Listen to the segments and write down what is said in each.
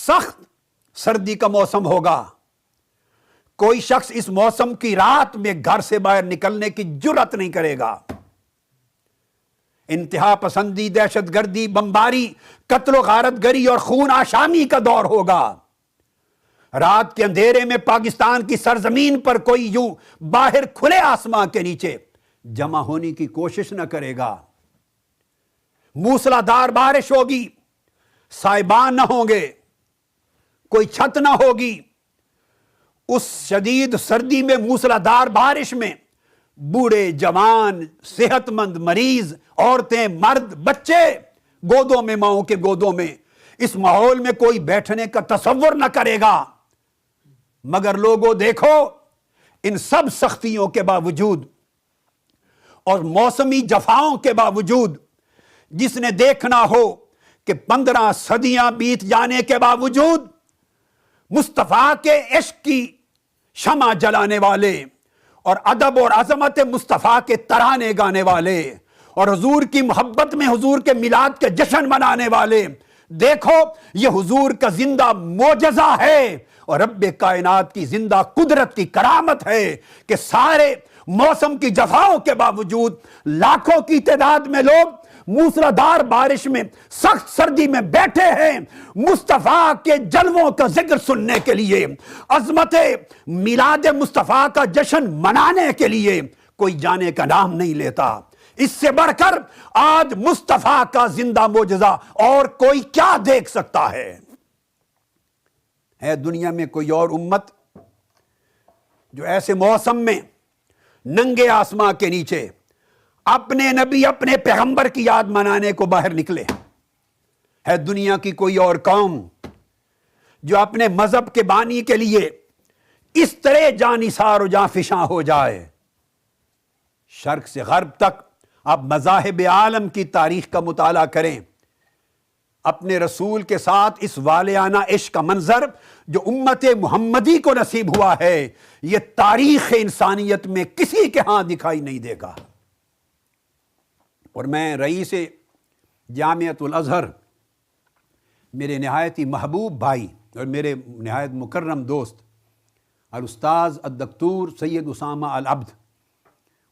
سخت سردی کا موسم ہوگا. کوئی شخص اس موسم کی رات میں گھر سے باہر نکلنے کی جرات نہیں کرے گا. انتہا پسندی، دہشت گردی، بمباری، قتل و غارت گری اور خون آشامی کا دور ہوگا. رات کے اندھیرے میں پاکستان کی سرزمین پر کوئی یوں باہر کھلے آسمان کے نیچے جمع ہونے کی کوشش نہ کرے گا. موسلادھار بارش ہوگی، سائبان نہ ہوں گے، کوئی چھت نہ ہوگی. اس شدید سردی میں، موسلادھار بارش میں بوڑھے، جوان، صحت مند، مریض، عورتیں، مرد، بچے گودوں میں، ماؤں کے گودوں میں، اس ماحول میں کوئی بیٹھنے کا تصور نہ کرے گا. مگر لوگوں دیکھو، ان سب سختیوں کے باوجود اور موسمی جفاؤں کے باوجود، جس نے دیکھنا ہو کہ 15 صدیاں بیت جانے کے باوجود مصطفیٰ کے عشق کی شمع جلانے والے اور ادب اور عظمت مصطفیٰ کے ترانے گانے والے اور حضور کی محبت میں حضور کے میلاد کے جشن منانے والے، دیکھو یہ حضور کا زندہ معجزہ ہے اور رب کائنات کی زندہ قدرت کی کرامت ہے کہ سارے موسم کی جفاؤں کے باوجود لاکھوں کی تعداد میں لوگ موسلادھار بارش میں، سخت سردی میں بیٹھے ہیں مصطفیٰ کے جلووں کا ذکر سننے کے لیے، عظمت میلاد مصطفیٰ کا جشن منانے کے لیے. کوئی جانے کا نام نہیں لیتا. اس سے بڑھ کر آج مصطفیٰ کا زندہ معجزہ اور کوئی کیا دیکھ سکتا ہے؟ دنیا میں کوئی اور امت جو ایسے موسم میں ننگے آسمان کے نیچے اپنے نبی، اپنے پیغمبر کی یاد منانے کو باہر نکلے؟ ہے دنیا کی کوئی اور قوم جو اپنے مذہب کے بانی کے لیے اس طرح جانثار و جاں فشاں ہو جائے؟ شرق سے غرب تک آپ مذاہب عالم کی تاریخ کا مطالعہ کریں. اپنے رسول کے ساتھ اس والیانہ عشق کا منظر جو امت محمدی کو نصیب ہوا ہے، یہ تاریخ انسانیت میں کسی کے ہاں دکھائی نہیں دے گا. اور میں رئیس جامعۃ الازہر، میرے نہایت ہی محبوب بھائی اور میرے نہایت مکرم دوست الاستاذ الدکتور سید اسامہ العبد،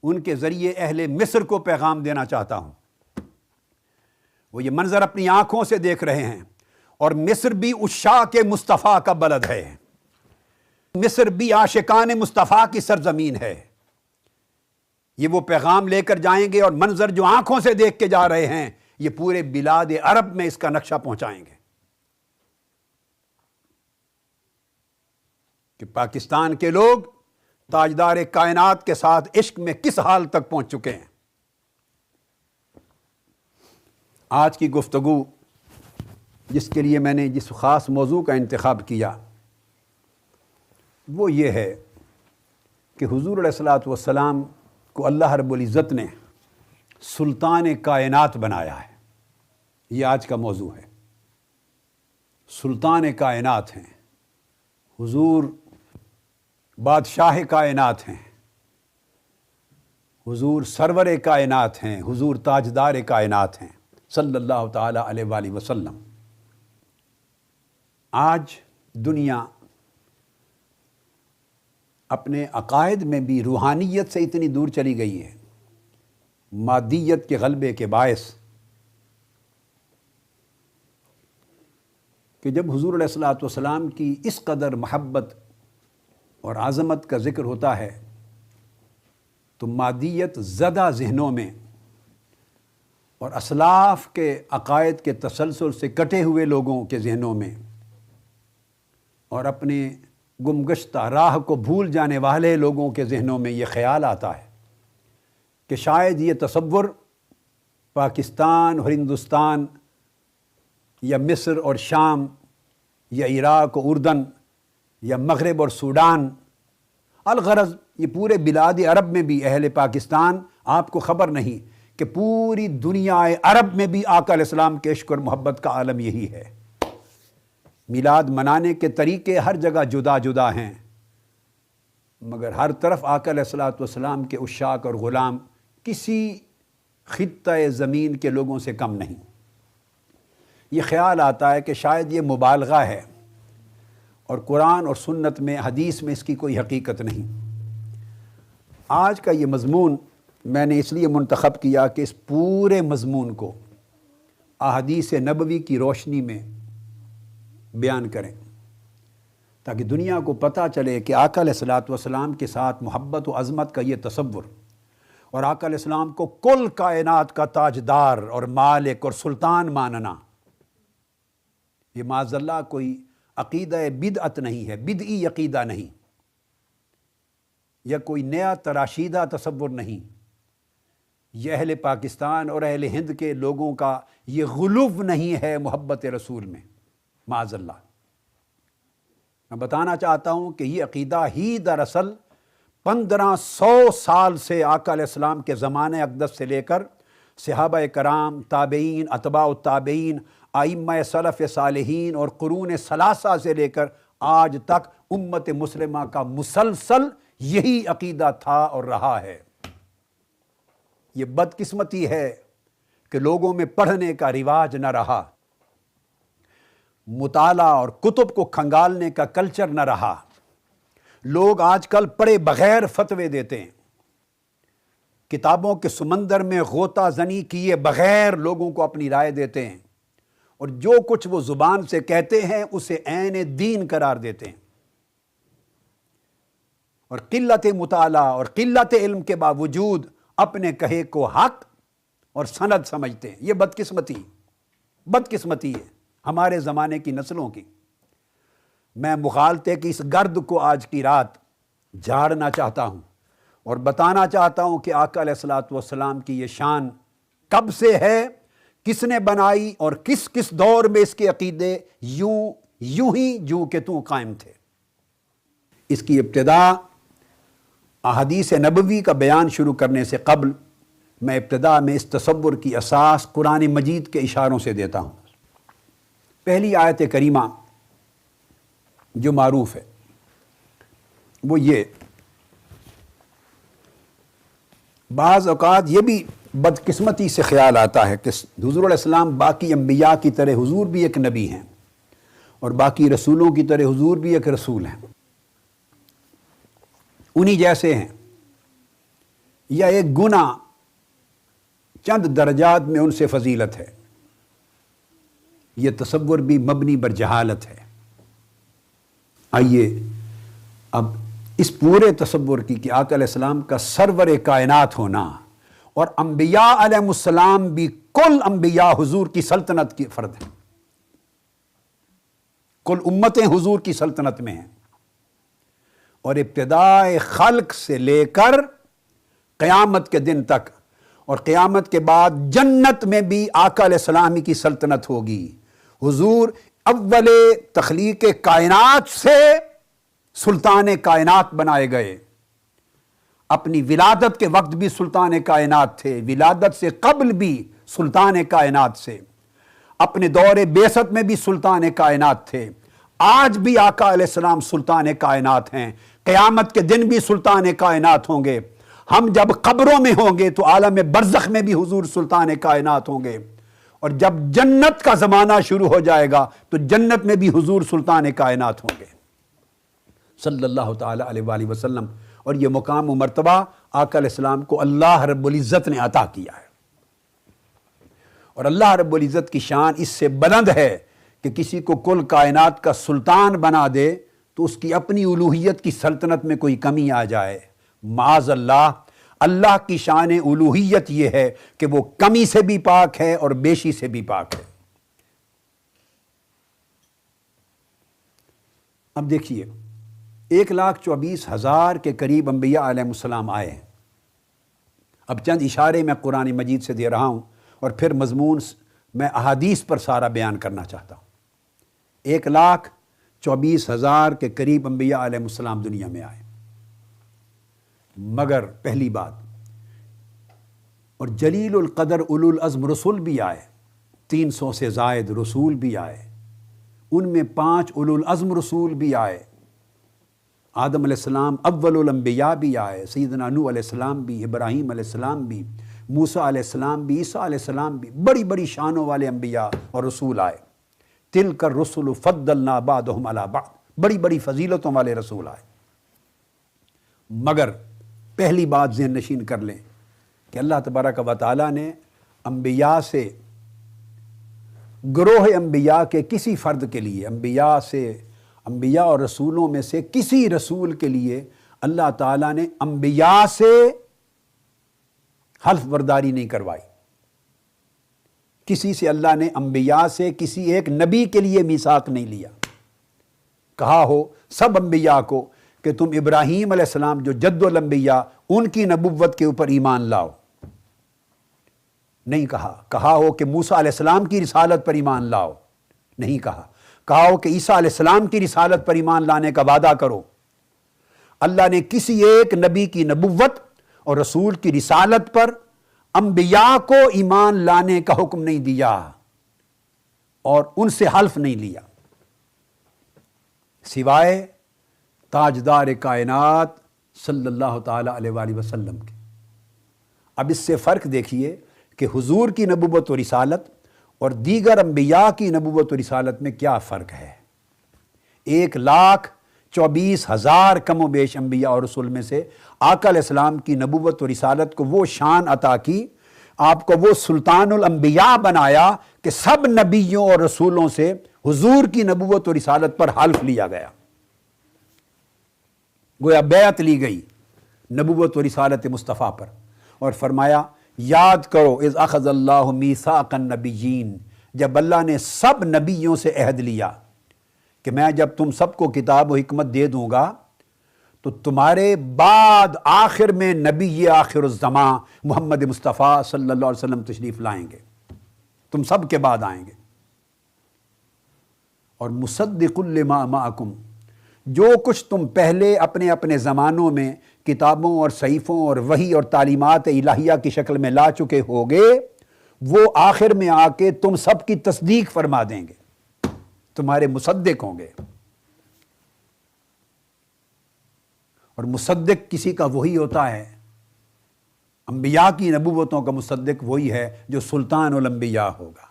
ان کے ذریعے اہل مصر کو پیغام دینا چاہتا ہوں. وہ یہ منظر اپنی آنکھوں سے دیکھ رہے ہیں، اور مصر بھی عشاق مصطفیٰ کا بلد ہے، مصر بھی عاشقان مصطفیٰ کی سرزمین ہے. یہ وہ پیغام لے کر جائیں گے اور منظر جو آنکھوں سے دیکھ کے جا رہے ہیں، یہ پورے بلاد عرب میں اس کا نقشہ پہنچائیں گے کہ پاکستان کے لوگ تاجدار کائنات کے ساتھ عشق میں کس حال تک پہنچ چکے ہیں. آج کی گفتگو جس کے لیے میں نے جس خاص موضوع کا انتخاب کیا وہ یہ ہے کہ حضور علیہ الصلوۃ والسلام کو اللہ رب العزت نے سلطان کائنات بنایا ہے. یہ آج کا موضوع ہے. سلطان کائنات ہیں حضور، بادشاہ کائنات ہیں حضور، سرور کائنات ہیں حضور، تاجدار کائنات ہیں صلی اللہ تعالی علیہ وآلہ وسلم. آج دنیا اپنے عقائد میں بھی روحانیت سے اتنی دور چلی گئی ہے، مادیت کے غلبے کے باعث، کہ جب حضور علیہ الصلوۃ والسلام کی اس قدر محبت اور عظمت کا ذکر ہوتا ہے تو مادیت زدہ ذہنوں میں اور اسلاف کے عقائد کے تسلسل سے کٹے ہوئے لوگوں کے ذہنوں میں اور اپنے گمگشتہ راہ کو بھول جانے والے لوگوں کے ذہنوں میں یہ خیال آتا ہے کہ شاید یہ تصور پاکستان اور ہندوستان یا مصر اور شام یا عراق و اردن یا مغرب اور سوڈان، الغرض یہ پورے بلاد عرب میں بھی، اہل پاکستان آپ کو خبر نہیں کہ پوری دنیا عرب میں بھی آقا علیہ السلام کے عشق اور محبت کا عالم یہی ہے. میلاد منانے کے طریقے ہر جگہ جدا جدا ہیں، مگر ہر طرف آقا علیہ الصلوۃ والسلام کے عشاق اور غلام کسی خطہ زمین کے لوگوں سے کم نہیں. یہ خیال آتا ہے کہ شاید یہ مبالغہ ہے اور قرآن اور سنت میں، حدیث میں اس کی کوئی حقیقت نہیں۔ آج کا یہ مضمون میں نے اس لیے منتخب کیا کہ اس پورے مضمون کو احادیث نبوی کی روشنی میں بیان کریں، تاکہ دنیا کو پتہ چلے کہ آقا علیہ الصلوۃ والسلام کے ساتھ محبت و عظمت کا یہ تصور، اور آقا علیہ السلام کو کل کائنات کا تاجدار اور مالک اور سلطان ماننا، یہ معاذ اللہ کوئی عقیدہ بدعت نہیں ہے، بدعی عقیدہ نہیں، یا کوئی نیا تراشیدہ تصور نہیں، یہ اہل پاکستان اور اہل ہند کے لوگوں کا یہ غلو نہیں ہے محبت رسول میں، معاذ اللہ۔ میں بتانا چاہتا ہوں کہ یہ عقیدہ ہی دراصل 1500 سال سے آقا علیہ السلام کے زمانے اقدس سے لے کر صحابہ کرام، تابعین، اتباع التابعین، ائمہ سلف صالحین اور قرون ثلاثہ سے لے کر آج تک امت مسلمہ کا مسلسل یہی عقیدہ تھا اور رہا ہے۔ یہ بدقسمتی ہے کہ لوگوں میں پڑھنے کا رواج نہ رہا، مطالعہ اور کتب کو کھنگالنے کا کلچر نہ رہا۔ لوگ آج کل پڑھے بغیر فتوے دیتے ہیں، کتابوں کے سمندر میں غوطہ زنی کیے بغیر لوگوں کو اپنی رائے دیتے ہیں، اور جو کچھ وہ زبان سے کہتے ہیں اسے عین دین قرار دیتے ہیں، اور قلت مطالعہ اور قلت علم کے باوجود اپنے کہے کو حق اور سند سمجھتے ہیں۔ یہ بدقسمتی ہے ہمارے زمانے کی نسلوں کی۔ میں مغالطے کی اس گرد کو آج کی رات جھاڑنا چاہتا ہوں اور بتانا چاہتا ہوں کہ آقا علیہ الصلوۃ والسلام کی یہ شان کب سے ہے، کس نے بنائی، اور کس کس دور میں اس کے عقیدے یوں ہی جو کہ تو قائم تھے۔ اس کی ابتدا احادیث نبوی کا بیان شروع کرنے سے قبل میں ابتدا میں اس تصور کی اساس قرآن مجید کے اشاروں سے دیتا ہوں۔ پہلی آیت کریمہ جو معروف ہے وہ یہ، بعض اوقات یہ بھی بدقسمتی سے خیال آتا ہے کہ حضور علیہ السلام باقی انبیاء کی طرح حضور بھی ایک نبی ہیں، اور باقی رسولوں کی طرح حضور بھی ایک رسول ہیں، انہی جیسے ہیں، یا ایک گناہ چند درجات میں ان سے فضیلت ہے۔ یہ تصور بھی مبنی بر جہالت ہے۔ آئیے اب اس پورے تصور کی کہ آقا علیہ السلام کا سرور کائنات ہونا اور انبیاء علیہ السلام بھی کل انبیاء حضور کی سلطنت کی فرد ہیں، کل امتیں حضور کی سلطنت میں ہیں، اور ابتدائے خلق سے لے کر قیامت کے دن تک، اور قیامت کے بعد جنت میں بھی آقا علیہ السلام کی سلطنت ہوگی۔ حضور اول تخلیق کائنات سے سلطان کائنات بنائے گئے، اپنی ولادت کے وقت بھی سلطان کائنات تھے، ولادت سے قبل بھی سلطان کائنات سے، اپنے دور بعثت میں بھی سلطان کائنات تھے، آج بھی آقا علیہ السلام سلطان کائنات ہیں، قیامت کے دن بھی سلطان کائنات ہوں گے۔ ہم جب قبروں میں ہوں گے تو عالم برزخ میں بھی حضور سلطان کائنات ہوں گے، اور جب جنت کا زمانہ شروع ہو جائے گا تو جنت میں بھی حضور سلطان کائنات ہوں گے صلی اللہ تعالی علیہ وآلہ وسلم۔ اور یہ مقام و مرتبہ آقا علیہ السلام کو اللہ رب العزت نے عطا کیا ہے، اور اللہ رب العزت کی شان اس سے بلند ہے کہ کسی کو کل کائنات کا سلطان بنا دے تو اس کی اپنی الوہیت کی سلطنت میں کوئی کمی آ جائے، معاذ اللہ۔ اللہ کی شان الوہیت یہ ہے کہ وہ کمی سے بھی پاک ہے اور بیشی سے بھی پاک ہے۔ اب دیکھیے 1,24,000 کے قریب انبیاء علیہ السلام آئے ہیں۔ اب چند اشارے میں قرآن مجید سے دے رہا ہوں، اور پھر مضمون میں احادیث پر سارا بیان کرنا چاہتا ہوں۔ 1,24,000 کے قریب انبیاء علیہ السلام دنیا میں آئے، مگر پہلی بات، اور جلیل القدر اولو العزم رسول بھی آئے، 300 سے زائد رسول بھی آئے، ان میں 5 اولو العزم رسول بھی آئے، آدم علیہ السلام اول الانبیاء بھی آئے، سیدنا نوح علیہ السلام بھی، ابراہیم علیہ السلام بھی، موسیٰ علیہ السلام بھی، عیسیٰ علیہ السلام بھی، بڑی بڑی شانوں والے انبیاء اور رسول آئے۔ تلک الرسل فضلنا بعضهم علی بعض، بڑی بڑی فضیلتوں والے رسول آئے، مگر پہلی بات ذہن نشین کر لیں کہ اللہ تبارک و تعالیٰ نے انبیاء سے، گروہ انبیاء کے کسی فرد کے لیے، انبیاء اور رسولوں میں سے کسی رسول کے لیے اللہ تعالیٰ نے انبیاء سے حلف برداری نہیں کروائی۔ کسی سے اللہ نے انبیاء سے کسی ایک نبی کے لیے میثاق نہیں لیا، کہا ہو سب انبیاء کو کہ تم ابراہیم علیہ السلام جو جد الانبیاء ان کی نبوت کے اوپر ایمان لاؤ، نہیں کہا ہو کہ موسیٰ علیہ السلام کی رسالت پر ایمان لاؤ، نہیں کہا ہو کہ عیسیٰ علیہ السلام کی رسالت پر ایمان لانے کا وعدہ کرو۔ اللہ نے کسی ایک نبی کی نبوت اور رسول کی رسالت پر انبیاء کو ایمان لانے کا حکم نہیں دیا اور ان سے حلف نہیں لیا، سوائے تاجدار کائنات صلی اللہ تعالی علیہ وآلہ وسلم کے۔ اب اس سے فرق دیکھیے کہ حضور کی نبوت و رسالت اور دیگر انبیاء کی نبوت و رسالت میں کیا فرق ہے۔ 1,24,000 کم و بیش انبیاء اور رسول میں سے آقا علیہ السلام کی نبوت و رسالت کو وہ شان عطا کی، آپ کو وہ سلطان الانبیاء بنایا کہ سب نبیوں اور رسولوں سے حضور کی نبوت و رسالت پر حلف لیا گیا، گویا بیعت لی گئی نبوت و رسالت مصطفیٰ پر، اور فرمایا یاد کرو اذ اخذ اللہ میثاق النبیین، جب اللہ نے سب نبیوں سے عہد لیا کہ میں جب تم سب کو کتاب و حکمت دے دوں گا تو تمہارے بعد آخر میں نبی آخر الزمان محمد مصطفیٰ صلی اللہ علیہ وسلم تشریف لائیں گے، تم سب کے بعد آئیں گے، اور مصدق لما معکم، جو کچھ تم پہلے اپنے اپنے زمانوں میں کتابوں اور صحیفوں اور وحی اور تعلیمات الہیہ کی شکل میں لا چکے ہوگے، وہ آخر میں آ کے تم سب کی تصدیق فرما دیں گے، تمہارے مصدق ہوں گے۔ اور مصدق کسی کا وہی ہوتا ہے، انبیاء کی نبوتوں کا مصدق وہی ہے جو سلطان الانبیاء ہوگا۔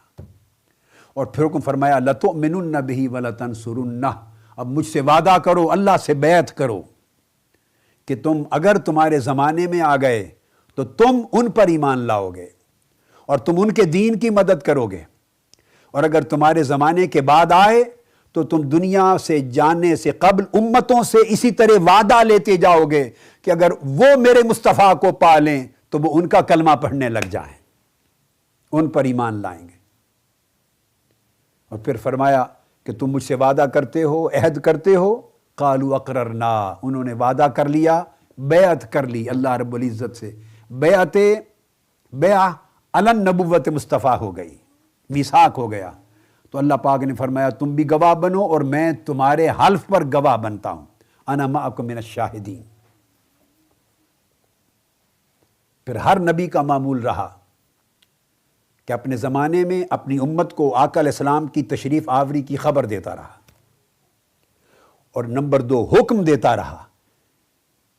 اور پھر حکم فرمایا لَتُؤْمِنُنَّ بِهِ وَلَتَنْصُرُنَّهُ، اب مجھ سے وعدہ کرو، اللہ سے بیعت کرو کہ تم اگر تمہارے زمانے میں آ گئے تو تم ان پر ایمان لاؤ گے اور تم ان کے دین کی مدد کرو گے، اور اگر تمہارے زمانے کے بعد آئے تو تم دنیا سے جانے سے قبل امتوں سے اسی طرح وعدہ لیتے جاؤ گے کہ اگر وہ میرے مصطفیٰ کو پالیں تو وہ ان کا کلمہ پڑھنے لگ جائیں، ان پر ایمان لائیں گے۔ اور پھر فرمایا کہ تم مجھ سے وعدہ کرتے ہو، عہد کرتے ہو، قالوا اقررنا، انہوں نے وعدہ کر لیا، بیعت کر لی اللہ رب العزت سے، بیعہ علی النبوت مصطفیٰ ہو گئی، میثاق ہو گیا۔ تو اللہ پاک نے فرمایا تم بھی گواہ بنو اور میں تمہارے حلف پر گواہ بنتا ہوں، انا معکم من الشاہدین۔ پھر ہر نبی کا معمول رہا کہ اپنے زمانے میں اپنی امت کو آقا علیہ السلام کی تشریف آوری کی خبر دیتا رہا، اور نمبر 2 حکم دیتا رہا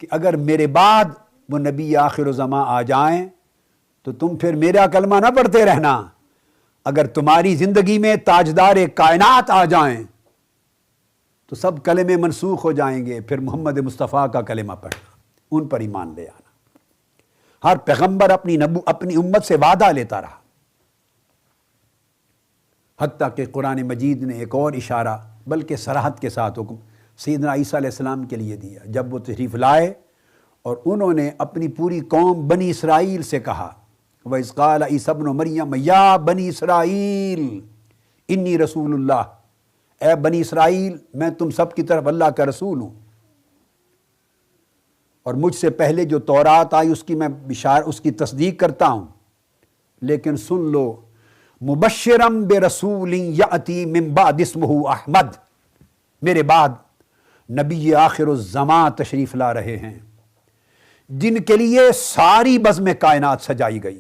کہ اگر میرے بعد وہ نبی آخر الزمان آ جائیں تو تم پھر میرا کلمہ نہ پڑھتے رہنا، اگر تمہاری زندگی میں تاجدار کائنات آ جائیں تو سب کلمے منسوخ ہو جائیں گے، پھر محمد مصطفیٰ کا کلمہ پڑھنا، ان پر ایمان لے آنا۔ ہر پیغمبر اپنی امت سے وعدہ لیتا رہا، حتیٰ کہ قرآن مجید نے ایک اور اشارہ بلکہ صراحت کے ساتھ حکم سیدنا عیسیٰ علیہ السلام کے لیے دیا، جب وہ تشریف لائے اور انہوں نے اپنی پوری قوم بنی اسرائیل سے کہا وَإِذْ قَالَ عِيسَى ابْنُ مَرْيَمَ يَا بَنِي اسرائیل انی رسول اللہ، اے بنی اسرائیل میں تم سب کی طرف اللہ کا رسول ہوں، اور مجھ سے پہلے جو تورات آئی اس کی میں اس کی تصدیق کرتا ہوں، لیکن سن لو مبشرم برسول یأتی من بعد اسمہ احمد، میرے بعد نبی آخر الزمان تشریف لا رہے ہیں جن کے لیے ساری بزم کائنات سجائی گئی،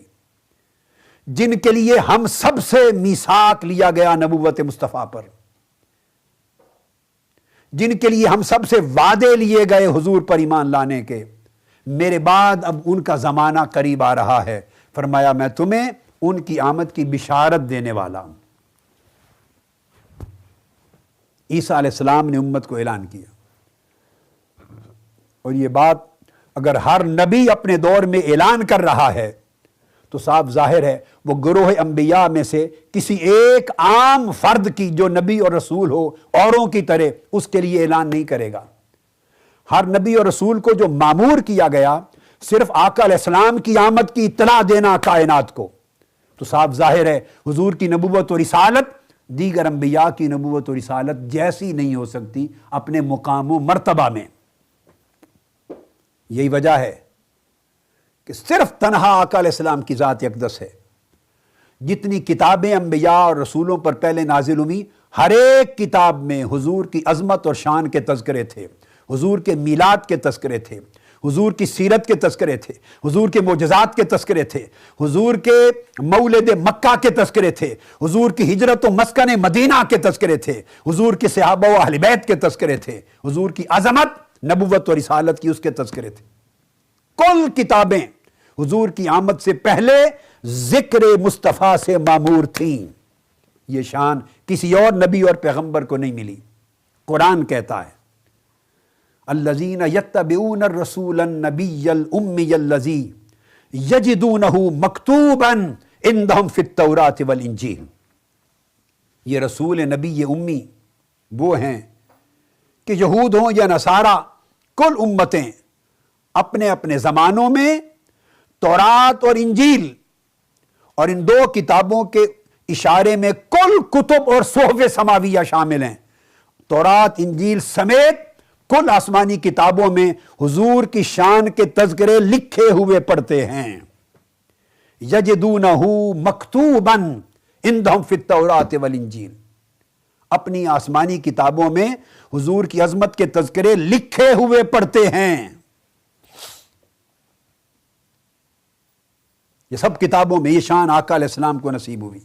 جن کے لیے ہم سب سے میثاق لیا گیا نبوت مصطفیٰ پر، جن کے لیے ہم سب سے وعدے لیے گئے حضور پر ایمان لانے کے، میرے بعد اب ان کا زمانہ قریب آ رہا ہے، فرمایا میں تمہیں ان کی آمد کی بشارت دینے والا ہوں۔ عیسیٰ علیہ السلام نے امت کو اعلان کیا، اور یہ بات اگر ہر نبی اپنے دور میں اعلان کر رہا ہے تو صاف ظاہر ہے وہ گروہ انبیاء میں سے کسی ایک عام فرد کی جو نبی اور رسول ہو اوروں کی طرح اس کے لیے اعلان نہیں کرے گا۔ ہر نبی اور رسول کو جو مامور کیا گیا صرف آقا علیہ السلام کی آمد کی اطلاع دینا کائنات کو، تو صاف ظاہر ہے حضور کی نبوت و رسالت دیگر انبیاء کی نبوت و رسالت جیسی نہیں ہو سکتی اپنے مقام و مرتبہ میں۔ یہی وجہ ہے کہ صرف تنہا آقا علیہ السلام کی ذات اقدس ہے۔ جتنی کتابیں انبیاء اور رسولوں پر پہلے نازل ہوئی، ہر ایک کتاب میں حضور کی عظمت اور شان کے تذکرے تھے، حضور کے میلاد کے تذکرے تھے، حضور کی سیرت کے تذکرے تھے، حضور کے معجزات کے تذکرے تھے، حضور کے مولد مکہ کے تذکرے تھے، حضور کی ہجرت و مسکن مدینہ کے تذکرے تھے، حضور کے صحابہ و اہل بیت کے تذکرے تھے، حضور کی عظمت، نبوت و رسالت کی اس کے تذکرے تھے۔ کل کتابیں حضور کی آمد سے پہلے ذکر مصطفیٰ سے مامور تھیں۔ یہ شان کسی اور نبی اور پیغمبر کو نہیں ملی۔ قرآن کہتا ہے الذین یتبعون الرسول النبی الامی الذی یجدونہ مکتوبا عندہم فی التوراۃ والانجیل۔ یہ رسول نبی امی وہ ہیں کہ یہود ہوں یا نصارہ، کل امتیں اپنے اپنے زمانوں میں تورات اور انجیل اور ان دو کتابوں کے اشارے میں کل کتب اور صحف سماویہ شامل ہیں۔ تورات انجیل سمیت کل آسمانی کتابوں میں حضور کی شان کے تذکرے لکھے ہوئے پڑھتے ہیں۔ یجدونہ مکتوبا عندہم فی التوراۃ والانجیل، اپنی آسمانی کتابوں میں حضور کی عظمت کے تذکرے لکھے ہوئے پڑھتے ہیں۔ یہ سب کتابوں میں یہ شان آقا علیہ السلام کو نصیب ہوئی۔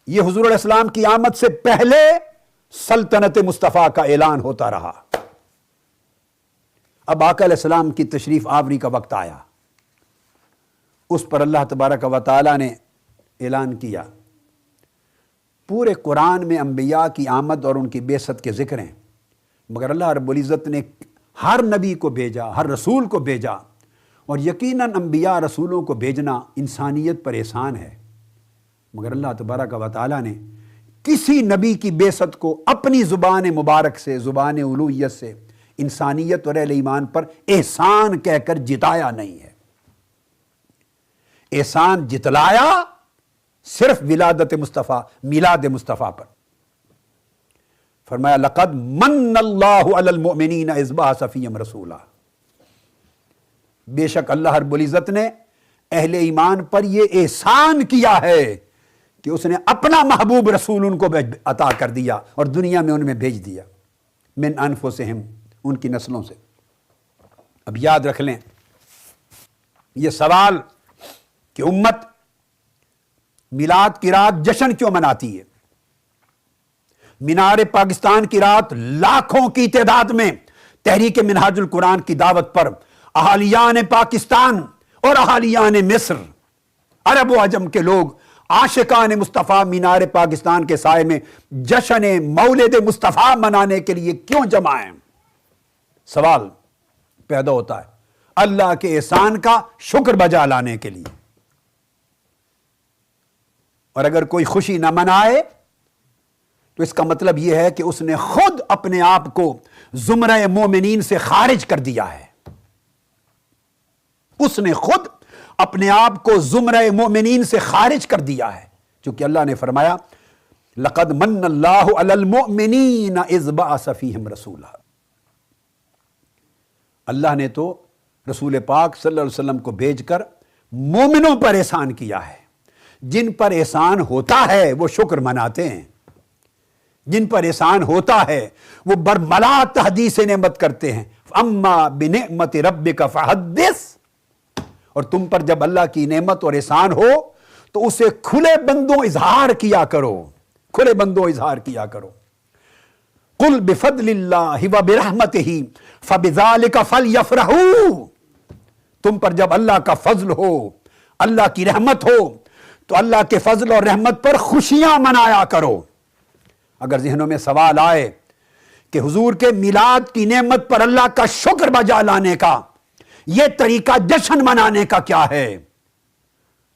یہ حضور علیہ السلام کی آمد سے پہلے سلطنت مصطفیٰ کا اعلان ہوتا رہا۔ اب آقا علیہ السلام کی تشریف آوری کا وقت آیا، اس پر اللہ تبارک و تعالی نے اعلان کیا۔ پورے قرآن میں انبیاء کی آمد اور ان کی بعثت کے ذکر ہیں، مگر اللہ رب العزت نے ہر نبی کو بھیجا، ہر رسول کو بھیجا، اور یقیناً انبیاء رسولوں کو بھیجنا انسانیت پر احسان ہے، مگر اللہ تبارک و تعالی نے کسی نبی کی بعثت کو اپنی زبان مبارک سے، زبان الوہیت سے انسانیت اور اہل ایمان پر احسان کہہ کر جتایا نہیں ہے۔ احسان جتلایا صرف ولادت مصطفیٰ، میلاد مصطفیٰ پر۔ فرمایا لقد من اللہ علی المؤمنین اذ بعث فیہم رسولا، بے شک اللہ رب العزت نے اہل ایمان پر یہ احسان کیا ہے کہ اس نے اپنا محبوب رسول ان کو عطا کر دیا اور دنیا میں ان میں بھیج دیا، من انفسہم، ان کی نسلوں سے۔ اب یاد رکھ لیں یہ سوال کہ امت میلاد کی رات جشن کیوں مناتی ہے؟ مینار پاکستان کی رات لاکھوں کی تعداد میں تحریک منہاج القرآن کی دعوت پر اہالیان پاکستان اور اہالیان مصر، عرب و عجم کے لوگ عاشقان مصطفیٰ مینار پاکستان کے سائے میں جشن مولد مصطفیٰ منانے کے لیے کیوں جمع ہیں؟ سوال پیدا ہوتا ہے اللہ کے احسان کا شکر بجا لانے کے لیے۔ اور اگر کوئی خوشی نہ منائے تو اس کا مطلب یہ ہے کہ اس نے خود اپنے آپ کو زمرہ مومنین سے خارج کر دیا ہے۔ اس نے خود اپنے آپ کو زمرہ مومنین سے خارج کر دیا ہے، چونکہ اللہ نے فرمایا لقد من اللہ علی المؤمنین اذ بعث فیہم رسولا۔ اللہ نے تو رسول پاک صلی اللہ علیہ وسلم کو بھیج کر مومنوں پر احسان کیا ہے۔ جن پر احسان ہوتا ہے وہ شکر مناتے ہیں، جن پر احسان ہوتا ہے وہ برملا تحدیث نعمت کرتے ہیں۔ اما بنعمت ربک فحدث، اور تم پر جب اللہ کی نعمت اور احسان ہو تو اسے کھلے بندوں اظہار کیا کرو، کھلے بندوں اظہار کیا کرو۔ قل بفضل اللہ وبرحمتہ فبذلک فلیفرحوا، تم پر جب اللہ کا فضل ہو، اللہ کی رحمت ہو تو اللہ کے فضل اور رحمت پر خوشیاں منایا کرو۔ اگر ذہنوں میں سوال آئے کہ حضور کے میلاد کی نعمت پر اللہ کا شکر بجا لانے کا یہ طریقہ جشن منانے کا کیا ہے،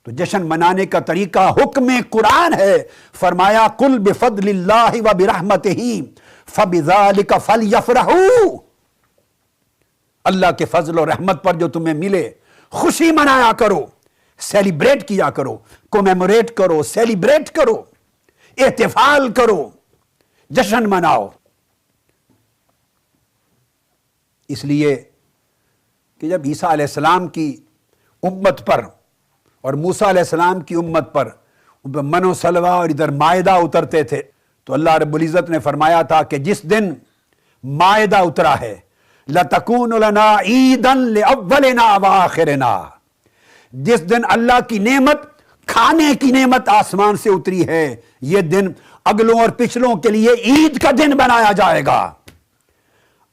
تو جشن منانے کا طریقہ حکم قرآن ہے۔ فرمایا قل بفضل اللہ وبرحمتہ فبذالک فلیفرحوا، اللہ کے فضل اور رحمت پر جو تمہیں ملے خوشی منایا کرو، سیلیبریٹ کیا کرو، کومیموریٹ کرو، سیلیبریٹ کرو، احتفال کرو، جشن مناؤ۔ اس لیے کہ جب عیسیٰ علیہ السلام کی امت پر اور موسیٰ علیہ السلام کی امت پر من و سلوہ اور ادھر مائدہ اترتے تھے، تو اللہ رب العزت نے فرمایا تھا کہ جس دن مائدہ اترا ہے لَتَكُونُ لَنَا عِيدًا لِأَوَّلِنَا وَآخِرِنَا، جس دن اللہ کی نعمت، کھانے کی نعمت آسمان سے اتری ہے، یہ دن اگلوں اور پچھلوں کے لیے عید کا دن بنایا جائے گا۔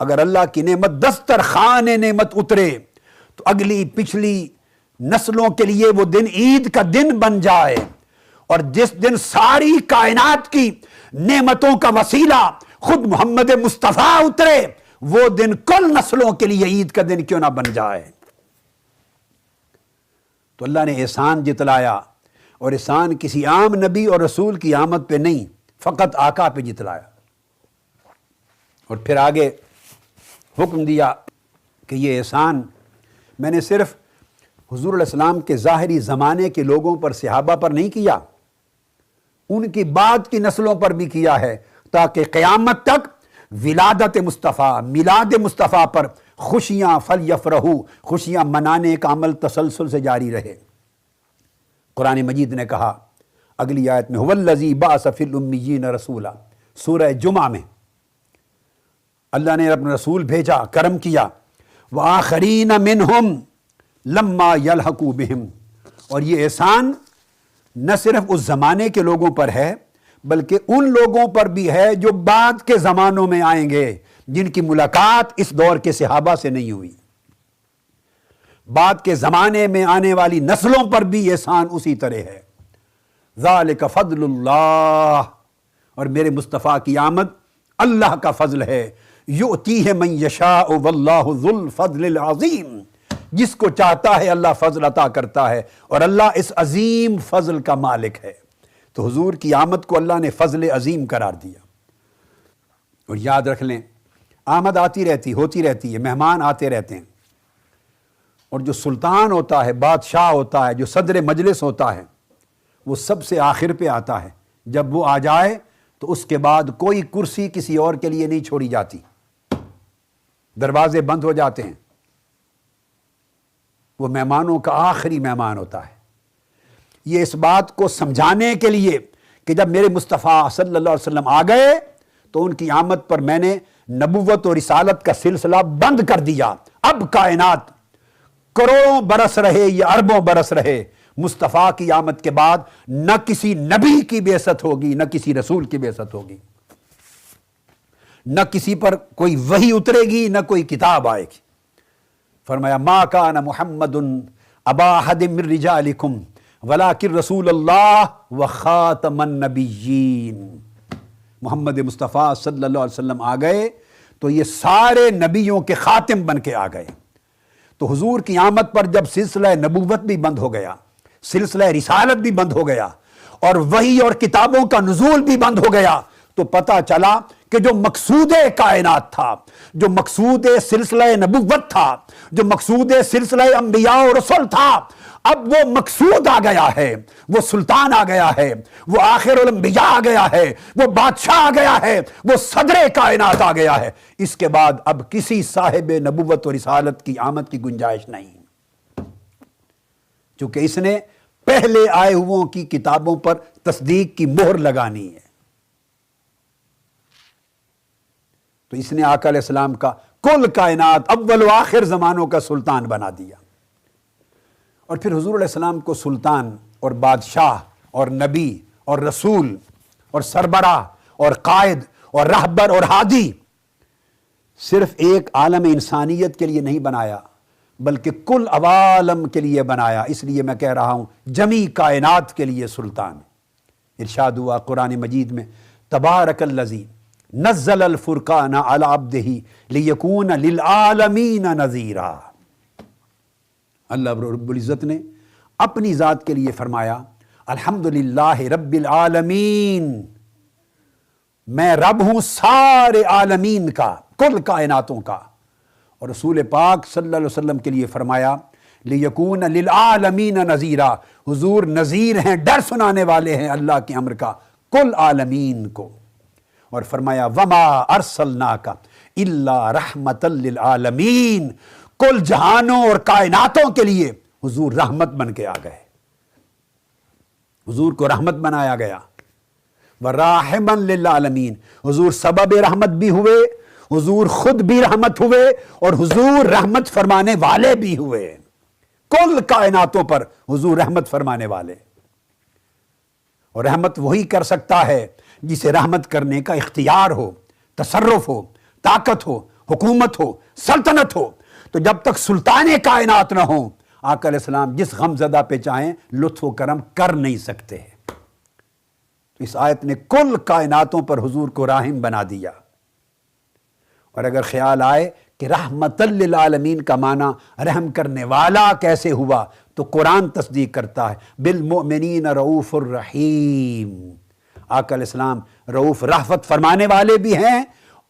اگر اللہ کی نعمت دسترخوان نعمت اترے تو اگلی پچھلی نسلوں کے لیے وہ دن عید کا دن بن جائے، اور جس دن ساری کائنات کی نعمتوں کا وسیلہ خود محمد مصطفیٰ اترے، وہ دن کل نسلوں کے لیے عید کا دن کیوں نہ بن جائے۔ تو اللہ نے احسان جتلایا، اور احسان کسی عام نبی اور رسول کی آمد پہ نہیں، فقط آقا پہ جتلایا، اور پھر آگے حکم دیا کہ یہ احسان میں نے صرف حضور علیہ السلام کے ظاہری زمانے کے لوگوں پر، صحابہ پر نہیں کیا، ان کی بعد کی نسلوں پر بھی کیا ہے، تاکہ قیامت تک ولادت مصطفیٰ، میلاد مصطفیٰ پر خوشیاں فلیفرحوا، خوشیاں منانے کا عمل تسلسل سے جاری رہے۔ قرآن مجید نے کہا اگلی آیت میں هو الذی بعث فی الامیین رسولا، سورہ جمعہ میں اللہ نے اپنا رسول بھیجا، کرم کیا، وآخرین منہم لما یلحقوا بہم، اور یہ احسان نہ صرف اس زمانے کے لوگوں پر ہے بلکہ ان لوگوں پر بھی ہے جو بعد کے زمانوں میں آئیں گے، جن کی ملاقات اس دور کے صحابہ سے نہیں ہوئی۔ بعد کے زمانے میں آنے والی نسلوں پر بھی احسان اسی طرح ہے۔ ذالک فضل اللہ، اور میرے مصطفیٰ کی آمد اللہ کا فضل ہے، یؤتیہ من یشاء واللہ ذو الفضل العظیم، جس کو چاہتا ہے اللہ فضل عطا کرتا ہے، اور اللہ اس عظیم فضل کا مالک ہے۔ تو حضور کی آمد کو اللہ نے فضل عظیم قرار دیا۔ اور یاد رکھ لیں، آمد آتی رہتی، ہوتی رہتی ہے، مہمان آتے رہتے ہیں، اور جو سلطان ہوتا ہے، بادشاہ ہوتا ہے، جو صدر مجلس ہوتا ہے، وہ سب سے آخر پہ آتا ہے۔ جب وہ آ جائے تو اس کے بعد کوئی کرسی کسی اور کے لیے نہیں چھوڑی جاتی، دروازے بند ہو جاتے ہیں، وہ مہمانوں کا آخری مہمان ہوتا ہے۔ یہ اس بات کو سمجھانے کے لیے کہ جب میرے مصطفیٰ صلی اللہ علیہ وسلم آ گئے تو ان کی آمد پر میں نے نبوت و رسالت کا سلسلہ بند کر دیا۔ اب کائنات کروڑوں برس رہے یا اربوں برس رہے، مصطفیٰ کی آمد کے بعد نہ کسی نبی کی بعثت ہوگی، نہ کسی رسول کی بعثت ہوگی، نہ کسی پر کوئی وحی اترے گی، نہ کوئی کتاب آئے گی۔ فرمایا ما کان محمد ابا احد من رجالکم ولکن رسول اللہ وخاتم النبیین، محمد مصطفیٰ صلی اللہ علیہ وسلم آ گئے تو یہ سارے نبیوں کے خاتم بن کے آ گئے۔ تو حضور کی آمد پر جب سلسلہ نبوت بھی بند ہو گیا، سلسلہ رسالت بھی بند ہو گیا، اور وحی اور کتابوں کا نزول بھی بند ہو گیا، تو پتہ چلا کہ جو مقصود کائنات تھا، جو مقصود سلسلہ نبوت تھا، جو مقصود سلسلہ انبیاء و رسل تھا، اب وہ مقصود آ گیا ہے، وہ سلطان آ گیا ہے، وہ آخر الانبیاء آ گیا ہے، وہ بادشاہ آ گیا ہے، وہ صدر کائنات آ گیا ہے۔ اس کے بعد اب کسی صاحب نبوت و رسالت کی آمد کی گنجائش نہیں، چونکہ اس نے پہلے آئے ہوئوں کی کتابوں پر تصدیق کی مہر لگانی ہے۔ تو اس نے آقا علیہ السلام کا کل کائنات اول و آخر زمانوں کا سلطان بنا دیا۔ اور پھر حضور علیہ السلام کو سلطان اور بادشاہ اور نبی اور رسول اور سربراہ اور قائد اور رہبر اور ہادی صرف ایک عالم انسانیت کے لیے نہیں بنایا بلکہ کل عوالم کے لیے بنایا۔ اس لیے میں کہہ رہا ہوں جمی کائنات کے لیے سلطان۔ ارشاد ہوا قرآن مجید میں تبارک الذی نزل الفرقان علی عبدہ لیکون للعالمین نذیرا۔ اللہ رب العزت نے اپنی ذات کے لیے فرمایا الحمدللہ رب العالمین، میں رب ہوں سارے عالمین کا، کل کائناتوں کا۔ اور رسول پاک صلی اللہ علیہ وسلم کے لیے فرمایا لیکون للعالمین نذیرا، حضور نذیر ہیں، ڈر سنانے والے ہیں اللہ کے امر کا کل عالمین کو۔ اور فرمایا وما ارسلناک الا رحمتا للعالمین، کل جہانوں اور کائناتوں کے لیے حضور رحمت بن کے آ گئے، حضور کو رحمت بنایا گیا۔ وراحما للعالمین، حضور سبب رحمت بھی ہوئے، حضور خود بھی رحمت ہوئے، اور حضور رحمت فرمانے والے بھی ہوئے، کل کائناتوں پر حضور رحمت فرمانے والے۔ اور رحمت وہی کر سکتا ہے جسے رحمت کرنے کا اختیار ہو، تصرف ہو، طاقت ہو، حکومت ہو، سلطنت ہو۔ تو جب تک سلطان کائنات نہ ہو، آقا علیہ السلام جس غم زدہ پہ چاہیں لطف و کرم کر نہیں سکتے۔ تو اس آیت نے کل کائناتوں پر حضور کو راحم بنا دیا۔ اور اگر خیال آئے کہ رحمت للعالمین کا معنی رحم کرنے والا کیسے ہوا، تو قرآن تصدیق کرتا ہے بالمؤمنین رؤوف الرحیم۔ آقا علیہ السلام رؤوف رحمت فرمانے والے بھی ہیں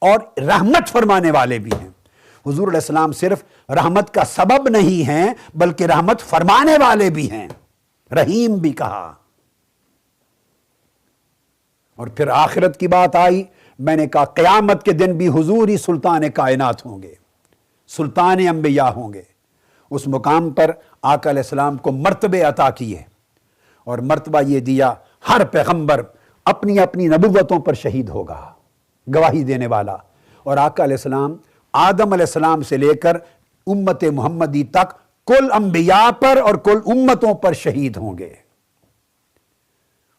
اور رحمت فرمانے والے بھی ہیں۔ حضور علیہ السلام صرف رحمت کا سبب نہیں ہیں بلکہ رحمت فرمانے والے بھی ہیں، رحیم بھی کہا۔ اور پھر آخرت کی بات آئی، میں نے کہا قیامت کے دن بھی حضور ہی سلطان کائنات ہوں گے، سلطان انبیاء ہوں گے۔ اس مقام پر آقا علیہ السلام کو مرتبے عطا کیے، اور مرتبہ یہ دیا ہر پیغمبر اپنی اپنی نبوتوں پر شہید ہوگا، گواہی دینے والا۔ اور آقا علیہ السلام آدم علیہ السلام سے لے کر امت محمدی تک کل انبیاء پر اور کل امتوں پر شہید ہوں گے۔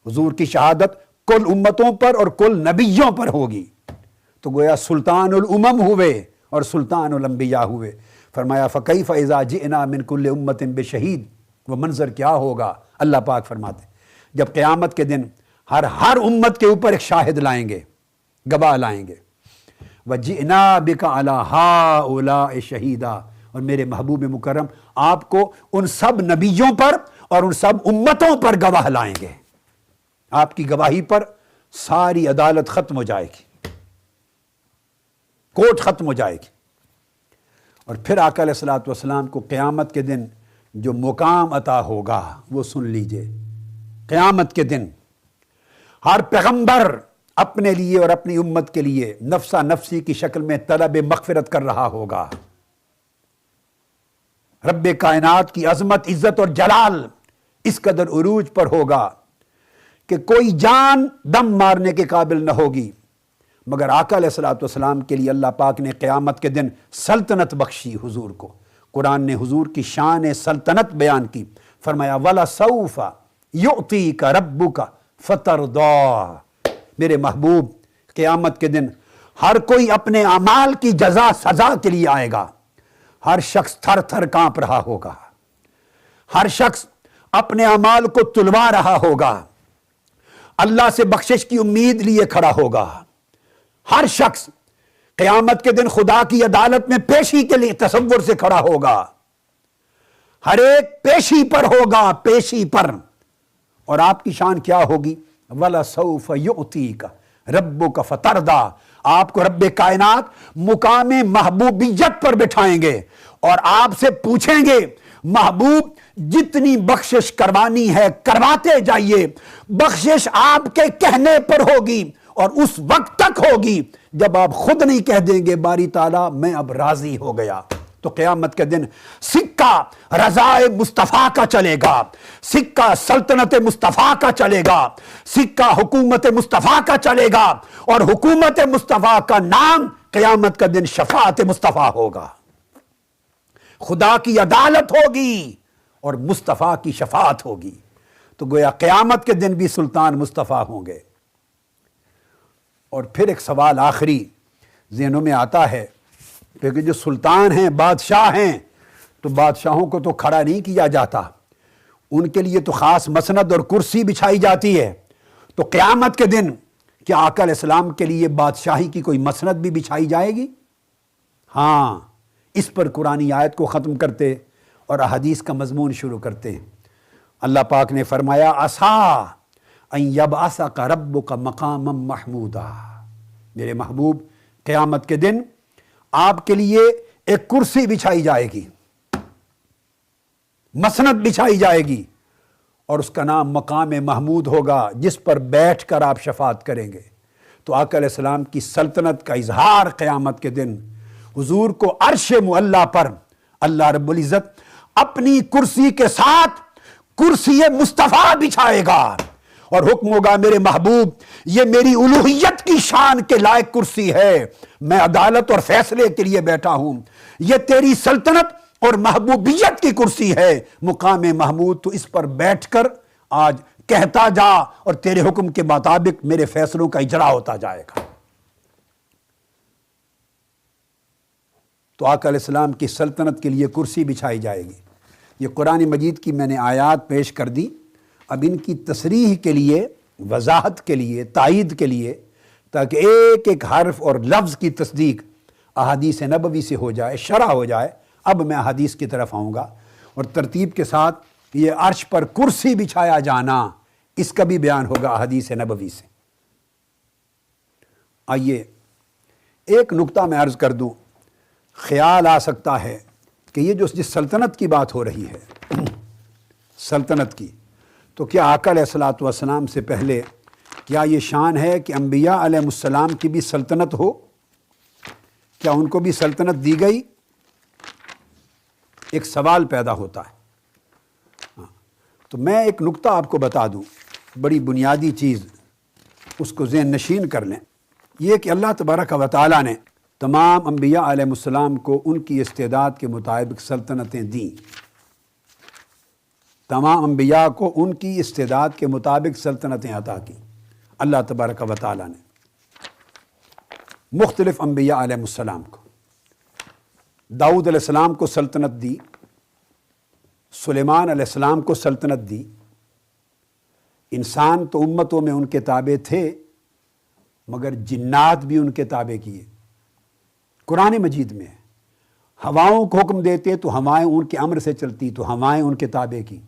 حضور کی شہادت کل امتوں پر اور کل نبیوں پر ہوگی۔ تو گویا سلطان الامم ہوئے اور سلطان الانبیاء ہوئے۔ فرمایا فکیف اذا جئنا من کل امت بشہید، وہ منظر کیا ہوگا؟ اللہ پاک فرماتے جب قیامت کے دن ہر امت کے اوپر ایک شاہد لائیں گے، گواہ لائیں گے۔ وَجِئْنَا بِكَ عَلَىٰ هَٰؤُلَاءِ شَهِيدًا، اور میرے محبوب مکرم آپ کو ان سب نبیوں پر اور ان سب امتوں پر گواہ لائیں گے۔ آپ کی گواہی پر ساری عدالت ختم ہو جائے گی، کوٹ ختم ہو جائے گی۔ اور پھر آقا علیہ الصلوۃ والسلام کو قیامت کے دن جو مقام عطا ہوگا وہ سن لیجئے۔ قیامت کے دن ہر پیغمبر اپنے لیے اور اپنی امت کے لیے نفسا نفسی کی شکل میں طلب مغفرت کر رہا ہوگا۔ رب کائنات کی عظمت، عزت اور جلال اس قدر عروج پر ہوگا کہ کوئی جان دم مارنے کے قابل نہ ہوگی، مگر آقا علیہ الصلوۃ والسلام کے لیے اللہ پاک نے قیامت کے دن سلطنت بخشی حضور کو۔ قرآن نے حضور کی شان سلطنت بیان کی، فرمایا وَلَسَوْفَ يُعْطِيكَ رَبُّكَ فَتَرْضَىٰ، میرے محبوب قیامت کے دن ہر کوئی اپنے اعمال کی جزا سزا کے لیے آئے گا۔ ہر شخص تھر تھر کانپ رہا ہوگا، ہر شخص اپنے اعمال کو تلوا رہا ہوگا، اللہ سے بخشش کی امید لیے کھڑا ہوگا۔ ہر شخص قیامت کے دن خدا کی عدالت میں پیشی کے لیے تصور سے کھڑا ہوگا، ہر ایک پیشی پر ہوگا، پیشی پر۔ اور آپ کی شان کیا ہوگی؟ وَلَسَوْفَ يُعْطِيكَ رَبُّكَ فَتَرْضَىٰ، آپ کو رب کائنات مقام محبوبیت پر بٹھائیں گے اور آپ سے پوچھیں گے محبوب جتنی بخشش کروانی ہے کرواتے جائیے، بخشش آپ کے کہنے پر ہوگی اور اس وقت تک ہوگی جب آپ خود نہیں کہہ دیں گے باری تعالیٰ میں اب راضی ہو گیا۔ تو قیامت کے دن سکہ رضائے مصطفیٰ کا چلے گا، سکہ سلطنت مصطفیٰ کا چلے گا، سکہ حکومت مصطفیٰ کا چلے گا، اور حکومت مصطفیٰ کا نام قیامت کا دن شفاعت مصطفیٰ ہوگا۔ خدا کی عدالت ہوگی اور مصطفیٰ کی شفاعت ہوگی۔ تو گویا قیامت کے دن بھی سلطان مصطفیٰ ہوں گے۔ اور پھر ایک سوال آخری ذہنوں میں آتا ہے، کیونکہ جو سلطان ہیں، بادشاہ ہیں، تو بادشاہوں کو تو کھڑا نہیں کیا جاتا، ان کے لیے تو خاص مسند اور کرسی بچھائی جاتی ہے۔ تو قیامت کے دن کیا آقا علیہ السلام کے لیے بادشاہی کی کوئی مسند بھی بچھائی جائے گی؟ ہاں، اس پر قرآنی آیت کو ختم کرتے اور احادیث کا مضمون شروع کرتے ہیں۔ اللہ پاک نے فرمایا عسیٰ ان یبعثک ربک مقاما محمودا، میرے محبوب قیامت کے دن آپ کے لیے ایک کرسی بچھائی جائے گی، مسند بچھائی جائے گی، اور اس کا نام مقام محمود ہوگا، جس پر بیٹھ کر آپ شفاعت کریں گے۔ تو آقا علیہ السلام کی سلطنت کا اظہار قیامت کے دن حضور کو عرش معلیٰ پر اللہ رب العزت اپنی کرسی کے ساتھ کرسی مصطفیٰ بچھائے گا، اور حکم ہوگا میرے محبوب یہ میری الوہیت کی شان کے لائق کرسی ہے، میں عدالت اور فیصلے کے لیے بیٹھا ہوں، یہ تیری سلطنت اور محبوبیت کی کرسی ہے، مقام محمود، تو اس پر بیٹھ کر آج کہتا جا اور تیرے حکم کے مطابق میرے فیصلوں کا اجرا ہوتا جائے گا۔ تو آقا علیہ السلام کی سلطنت کے لیے کرسی بچھائی جائے گی۔ یہ قرآن مجید کی میں نے آیات پیش کر دی، اب ان کی تصریح کے لیے، وضاحت کے لیے، تائید کے لیے، تاکہ ایک ایک حرف اور لفظ کی تصدیق احادیث نبوی سے ہو جائے، شرح ہو جائے۔ اب میں احادیث کی طرف آؤں گا، اور ترتیب کے ساتھ یہ عرش پر کرسی بچھایا جانا، اس کا بھی بیان ہوگا احادیث نبوی سے۔ آئیے ایک نقطہ میں عرض کر دوں، خیال آ سکتا ہے کہ یہ جو جس سلطنت کی بات ہو رہی ہے، سلطنت کی، تو کیا آقا علیہ الصلوۃ والسلام سے پہلے کیا یہ شان ہے کہ انبیاء علیہ السلام کی بھی سلطنت ہو؟ کیا ان کو بھی سلطنت دی گئی؟ ایک سوال پیدا ہوتا ہے۔ تو میں ایک نقطہ آپ کو بتا دوں، بڑی بنیادی چیز، اس کو ذہن نشین کر لیں، یہ کہ اللہ تبارک و تعالیٰ نے تمام انبیاء علیہ السلام کو ان کی استعداد کے مطابق سلطنتیں دیں۔ تمام انبیاء کو ان کی استعداد کے مطابق سلطنتیں عطا کی اللہ تبارک و تعالیٰ نے، مختلف انبیاء علیہ السلام کو۔ داؤد علیہ السلام کو سلطنت دی، سلیمان علیہ السلام کو سلطنت دی۔ انسان تو امتوں میں ان کے تابع تھے، مگر جنات بھی ان کے تابع کیے۔ قرآن مجید میں ہواؤں کو حکم دیتے تو ہوائیں ان کے امر سے چلتی، تو ہوائیں ان کے تابع کی۔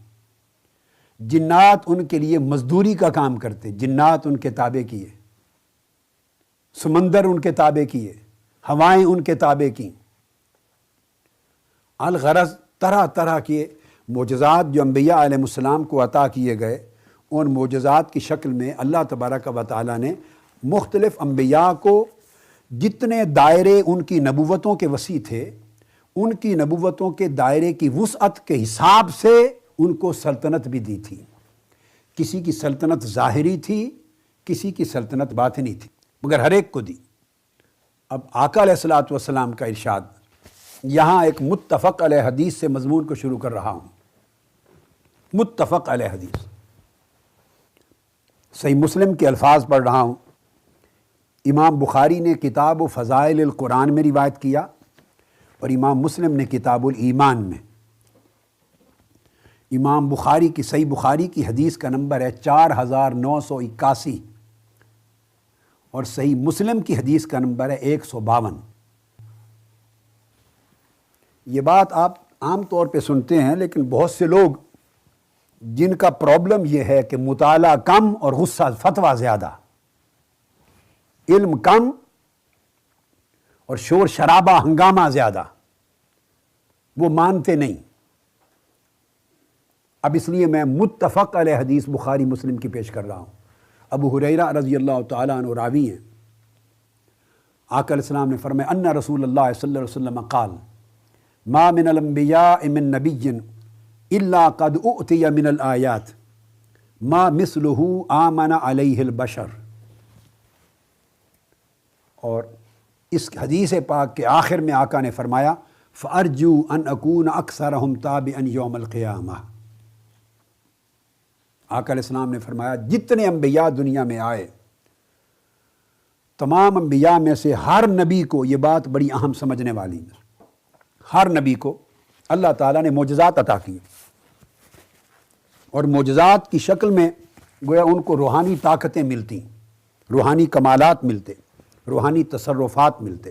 جنات ان کے لیے مزدوری کا کام کرتے، جنات ان کے تابع کیے۔ سمندر ان کے تابع کیے، ہوائیں ان کے تابع کی۔ الغرض طرح طرح کے معجزات جو انبیاء علیہ السلام کو عطا کیے گئے، ان معجزات کی شکل میں اللہ تبارک و تعالیٰ نے مختلف انبیاء کو جتنے دائرے ان کی نبوتوں کے وسیع تھے، ان کی نبوتوں کے دائرے کی وسعت کے حساب سے ان کو سلطنت بھی دی تھی۔ کسی کی سلطنت ظاہری تھی، کسی کی سلطنت باطنی تھی، مگر ہر ایک کو دی۔ اب آقا علیہ الصلوۃ والسلام کا ارشاد، یہاں ایک متفق علیہ حدیث سے مضمون کو شروع کر رہا ہوں۔ متفق علیہ حدیث، صحیح مسلم کے الفاظ پڑھ رہا ہوں۔ امام بخاری نے کتاب و فضائل القرآن میں روایت کیا، اور امام مسلم نے کتاب الایمان میں۔ امام بخاری کی صحیح بخاری کی حدیث کا نمبر ہے 4981، اور صحیح مسلم کی حدیث کا نمبر ہے 152۔ یہ بات آپ عام طور پہ سنتے ہیں، لیکن بہت سے لوگ جن کا پرابلم یہ ہے کہ مطالعہ کم اور غصہ فتویٰ زیادہ، علم کم اور شور شرابہ ہنگامہ زیادہ، وہ مانتے نہیں۔ اب اس لیے میں متفق علیہ حدیث بخاری مسلم کی پیش کر رہا ہوں۔ ابو ہریرہ رضی اللہ تعالیٰ عنہ راوی ہیں۔ آقا علیہ السلام نے فرمایا ان رسول اللہ صلی اللہ علیہ وسلم قال ما من الانبیاء من نبی الا قد اؤتی من الآیات ما مثلہ آمن علیہ البشر۔ اور اس حدیث پاک کے آخر میں آقا نے فرمایا فَأَرْجُو أَنْ أَكُونَ أَكْثَرَهُمْ تَابِعًا يَوْمَ الْقِيَامَةِ۔ آقا علیہ السلام نے فرمایا جتنے انبیاء دنیا میں آئے، تمام انبیاء میں سے ہر نبی کو یہ بات بڑی اہم سمجھنے والی ہے، ہر نبی کو اللہ تعالیٰ نے معجزات عطا کیے، اور معجزات کی شکل میں گویا ان کو روحانی طاقتیں ملتی، روحانی کمالات ملتے، روحانی تصرفات ملتے۔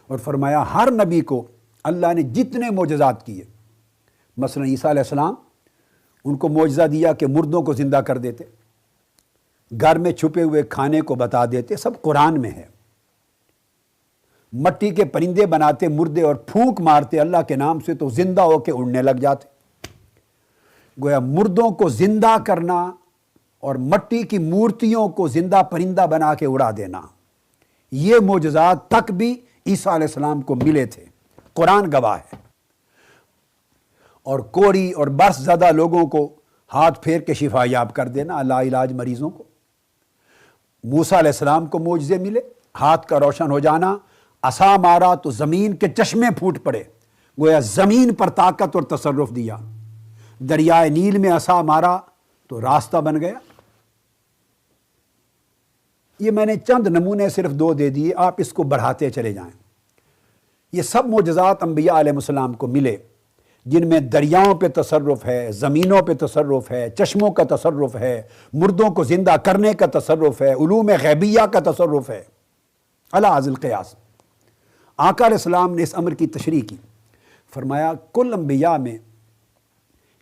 اور فرمایا ہر نبی کو اللہ نے جتنے معجزات کیے، مثلا عیسیٰ علیہ السلام، ان کو معجزہ دیا کہ مردوں کو زندہ کر دیتے، گھر میں چھپے ہوئے کھانے کو بتا دیتے، سب قرآن میں ہے۔ مٹی کے پرندے بناتے مردے اور پھونک مارتے اللہ کے نام سے تو زندہ ہو کے اڑنے لگ جاتے۔ گویا مردوں کو زندہ کرنا اور مٹی کی مورتیوں کو زندہ پرندہ بنا کے اڑا دینا، یہ معجزات تک بھی عیسیٰ علیہ السلام کو ملے تھے، قرآن گواہ ہے۔ اور کوڑی اور برس زدہ لوگوں کو ہاتھ پھیر کے شفا یاب کر دینا، لا علاج مریضوں کو۔ موسیٰ علیہ السلام کو معجزے ملے، ہاتھ کا روشن ہو جانا، عصا مارا تو زمین کے چشمے پھوٹ پڑے، گویا زمین پر طاقت اور تصرف دیا۔ دریائے نیل میں عصا مارا تو راستہ بن گیا۔ یہ میں نے چند نمونے صرف 2 دے دیے، آپ اس کو بڑھاتے چلے جائیں۔ یہ سب معجزات انبیاء علیہ السلام کو ملے، جن میں دریاؤں پہ تصرف ہے، زمینوں پہ تصرف ہے، چشموں کا تصرف ہے، مردوں کو زندہ کرنے کا تصرف ہے، علوم غیبیہ کا تصرف ہے، علی حاصل قیاس۔ آقا علیہ السلام نے اس امر کی تشریح کی، فرمایا کل انبیاء میں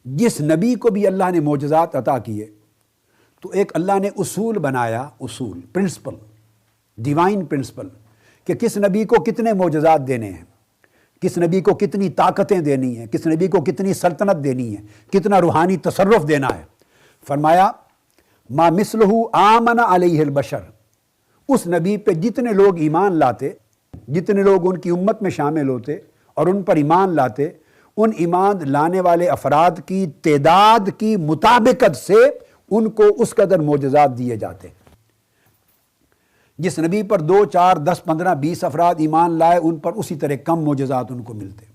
جس نبی کو بھی اللہ نے معجزات عطا کیے تو ایک اللہ نے اصول بنایا، اصول، پرنسپل، ڈیوائن پرنسپل، کہ کس نبی کو کتنے معجزات دینے ہیں، کس نبی کو کتنی طاقتیں دینی ہیں، کس نبی کو کتنی سلطنت دینی ہے، کتنا روحانی تصرف دینا ہے۔ فرمایا ما مثلہ آمن علیہ البشر، اس نبی پہ جتنے لوگ ایمان لاتے، جتنے لوگ ان کی امت میں شامل ہوتے اور ان پر ایمان لاتے، ان ایمان لانے والے افراد کی تعداد کی مطابقت سے ان کو اس قدر معجزات دیے جاتے۔ جس نبی پر 2 4 10 15 20 افراد ایمان لائے، ان پر اسی طرح کم معجزات ان کو ملتے۔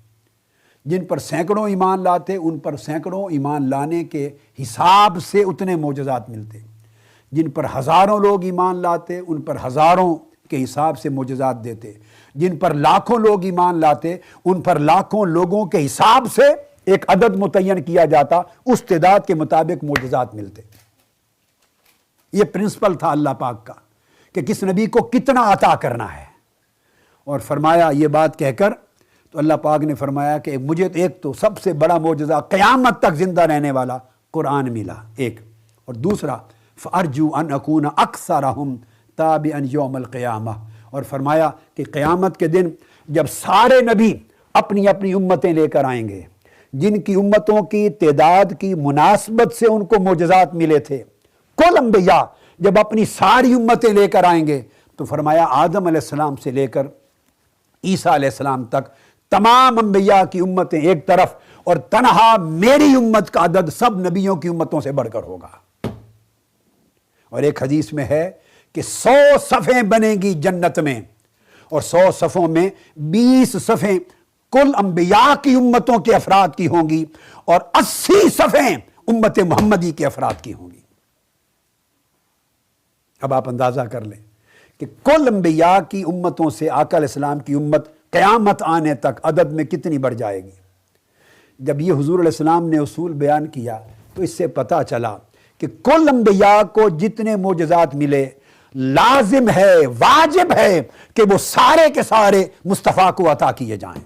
جن پر سینکڑوں ایمان لاتے، ان پر سینکڑوں ایمان لانے کے حساب سے اتنے معجزات ملتے۔ جن پر ہزاروں لوگ ایمان لاتے، ان پر ہزاروں کے حساب سے معجزات دیتے۔ جن پر لاکھوں لوگ ایمان لاتے، ان پر لاکھوں لوگوں کے حساب سے ایک عدد متعین کیا جاتا، اس تعداد کے مطابق معجزات ملتے۔ یہ پرنسپل تھا اللہ پاک کا کہ کس نبی کو کتنا عطا کرنا ہے۔ اور فرمایا یہ بات کہہ کر تو اللہ پاک نے فرمایا کہ مجھے ایک تو سب سے بڑا معجزہ قیامت تک زندہ رہنے والا قرآن ملا، ایک، اور دوسرا فَأَرْجُو أَنْ أَكُونَ أَكْثَرَهُمْ تَابِعًا يَوْمَ الْقِيَامَةِ، اور فرمایا کہ قیامت کے دن جب سارے نبی اپنی اپنی امتیں لے کر آئیں گے، جن کی امتوں کی تعداد کی مناسبت سے ان کو معجزات ملے تھے، کل انبیاء جب اپنی ساری امتیں لے کر آئیں گے تو فرمایا آدم علیہ السلام سے لے کر عیسیٰ علیہ السلام تک تمام انبیاء کی امتیں ایک طرف، اور تنہا میری امت کا عدد سب نبیوں کی امتوں سے بڑھ کر ہوگا۔ اور ایک حدیث میں ہے کہ 100 صفیں بنیں گی جنت میں، اور 100 صفوں میں 20 صفیں کل انبیاء کی امتوں کے افراد کی ہوں گی، اور 80 صفیں امت محمدی کے افراد کی ہوں گی۔ اب آپ اندازہ کر لیں کہ کل انبیاء کی امتوں سے آقا علیہ السلام کی امت قیامت آنے تک عدد میں کتنی بڑھ جائے گی۔ جب یہ حضور علیہ السلام نے اصول بیان کیا تو اس سے پتہ چلا کہ کل انبیاء کو جتنے معجزات ملے، لازم ہے، واجب ہے کہ وہ سارے کے سارے مصطفیٰ کو عطا کیے جائیں۔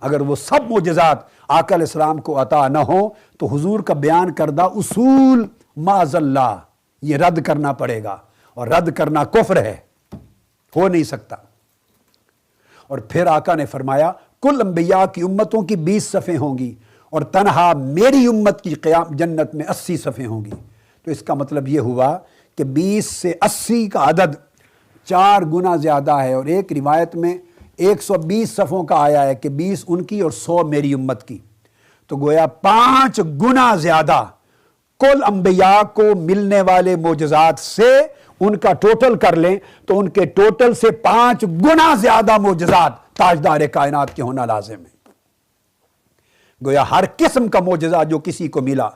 اگر وہ سب معجزات آقا علیہ السلام کو عطا نہ ہو تو حضور کا بیان کردہ اصول معاذ اللہ یہ رد کرنا پڑے گا، اور رد کرنا کفر ہے، ہو نہیں سکتا۔ اور پھر آقا نے فرمایا کل انبیاء کی امتوں کی 20 صفیں ہوں گی، اور تنہا میری امت کی قیام جنت میں 80 صفیں ہوں گی۔ تو اس کا مطلب یہ ہوا کہ 20 سے 80 کا عدد 4 گنا زیادہ ہے، اور ایک روایت میں 120 صفوں کا آیا ہے کہ 20 ان کی اور 100 میری امت کی، تو گویا 5 گنا زیادہ کل انبیاء کو ملنے والے معجزات سے ان کا ٹوٹل کر لیں تو ان کے ٹوٹل سے 5 گنا زیادہ معجزات تاجدار کائنات کے ہونا لازم ہے۔ گویا ہر قسم کا معجزہ جو کسی کو ملا،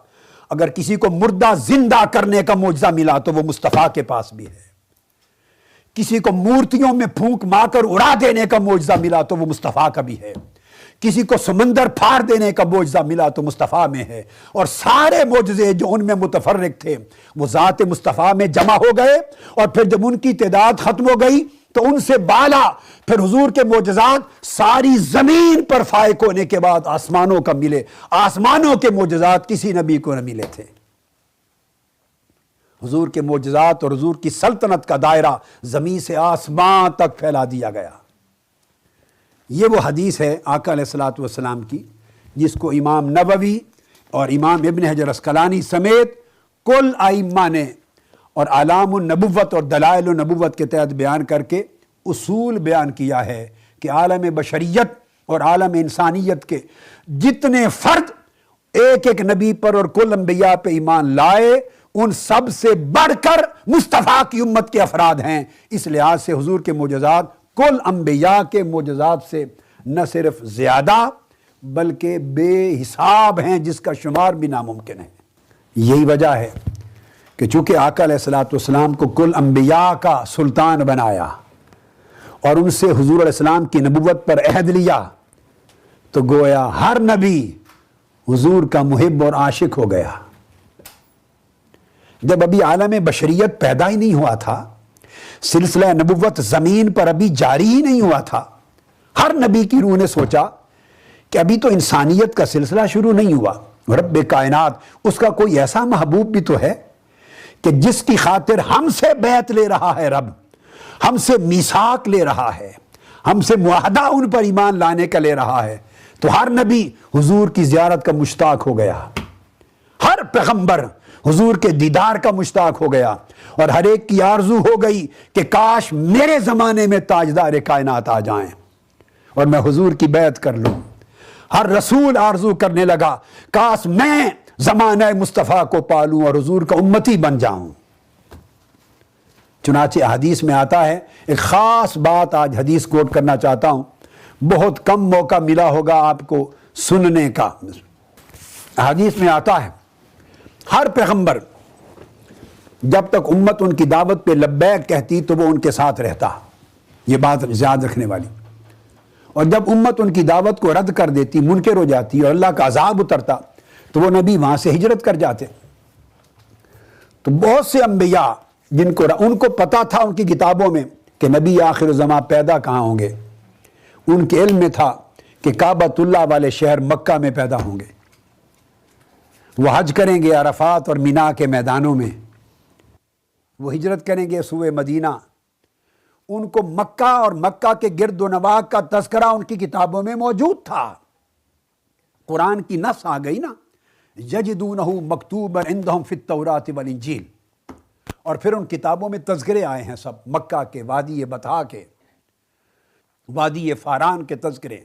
اگر کسی کو مردہ زندہ کرنے کا معجزہ ملا تو وہ مصطفیٰ کے پاس بھی ہے، کسی کو مورتیوں میں پھونک مار کر اڑا دینے کا معجزہ ملا تو وہ مصطفیٰ کا بھی ہے، کسی کو سمندر پھاڑ دینے کا معجزہ ملا تو مصطفیٰ میں ہے، اور سارے معجزے جو ان میں متفرق تھے وہ ذات مصطفیٰ میں جمع ہو گئے، اور پھر جب ان کی تعداد ختم ہو گئی تو ان سے بالا پھر حضور کے معجزات ساری زمین پر فائق ہونے کے بعد آسمانوں کا ملے۔ آسمانوں کے معجزات کسی نبی کو نہ ملے تھے۔ حضور کے معجزات اور حضور کی سلطنت کا دائرہ زمین سے آسمان تک پھیلا دیا گیا۔ یہ وہ حدیث ہے آقا علیہ الصلوۃ والسلام کی جس کو امام نووی اور امام ابن حجر عسقلانی سمیت کل ائمہ نے اور اعلام النبوت اور دلائل النبوت کے تحت بیان کر کے اصول بیان کیا ہے کہ عالم بشریت اور عالم انسانیت کے جتنے فرد ایک ایک نبی پر اور کل انبیاء پہ ایمان لائے، ان سب سے بڑھ کر مصطفیٰ کی امت کے افراد ہیں۔ اس لحاظ سے حضور کے معجزات کل انبیاء کے معجزات سے نہ صرف زیادہ بلکہ بے حساب ہیں، جس کا شمار بھی ناممکن ہے۔ یہی وجہ ہے کہ چونکہ آقا علیہ الصلوۃ والسلام کو کل انبیاء کا سلطان بنایا اور ان سے حضور علیہ السلام کی نبوت پر عہد لیا، تو گویا ہر نبی حضور کا محب اور عاشق ہو گیا۔ جب ابھی عالم بشریت پیدا ہی نہیں ہوا تھا، سلسلہ نبوت زمین پر ابھی جاری ہی نہیں ہوا تھا، ہر نبی کی روح نے سوچا کہ ابھی تو انسانیت کا سلسلہ شروع نہیں ہوا، رب کائنات اس کا کوئی ایسا محبوب بھی تو ہے کہ جس کی خاطر ہم سے بیعت لے رہا ہے، رب ہم سے میثاق لے رہا ہے، ہم سے معاہدہ ان پر ایمان لانے کا لے رہا ہے۔ تو ہر نبی حضور کی زیارت کا مشتاق ہو گیا، ہر پیغمبر حضور کے دیدار کا مشتاق ہو گیا، اور ہر ایک کی آرزو ہو گئی کہ کاش میرے زمانے میں تاجدار کائنات آ جائیں اور میں حضور کی بیعت کر لوں۔ ہر رسول آرزو کرنے لگا کاش میں زمانہ مصطفیٰ کو پالوں اور حضور کا امتی بن جاؤں۔ چنانچہ حدیث میں آتا ہے، ایک خاص بات آج حدیث کوٹ کرنا چاہتا ہوں، بہت کم موقع ملا ہوگا آپ کو سننے کا۔ حدیث میں آتا ہے ہر پیغمبر جب تک امت ان کی دعوت پہ لبیک کہتی تو وہ ان کے ساتھ رہتا، یہ بات یاد رکھنے والی، اور جب امت ان کی دعوت کو رد کر دیتی، منکر ہو جاتی اور اللہ کا عذاب اترتا تو وہ نبی وہاں سے ہجرت کر جاتے۔ تو بہت سے انبیاء جن کو ان کو پتا تھا ان کی کتابوں میں کہ نبی آخر الزمان پیدا کہاں ہوں گے، ان کے علم میں تھا کہ کعبۃ اللہ والے شہر مکہ میں پیدا ہوں گے، وہ حج کریں گے عرفات اور مینا کے میدانوں میں، وہ ہجرت کریں گے سوئے مدینہ۔ ان کو مکہ اور مکہ کے گرد و نواح کا تذکرہ ان کی کتابوں میں موجود تھا۔ قرآن کی نص آ گئی نا، یجدونہ مکتوبا عندہم فی التوراۃ والانجیل، اور پھر ان کتابوں میں تذکرے آئے ہیں سب مکہ کے، وادی بطحا کے، وادی فاران کے تذکرے۔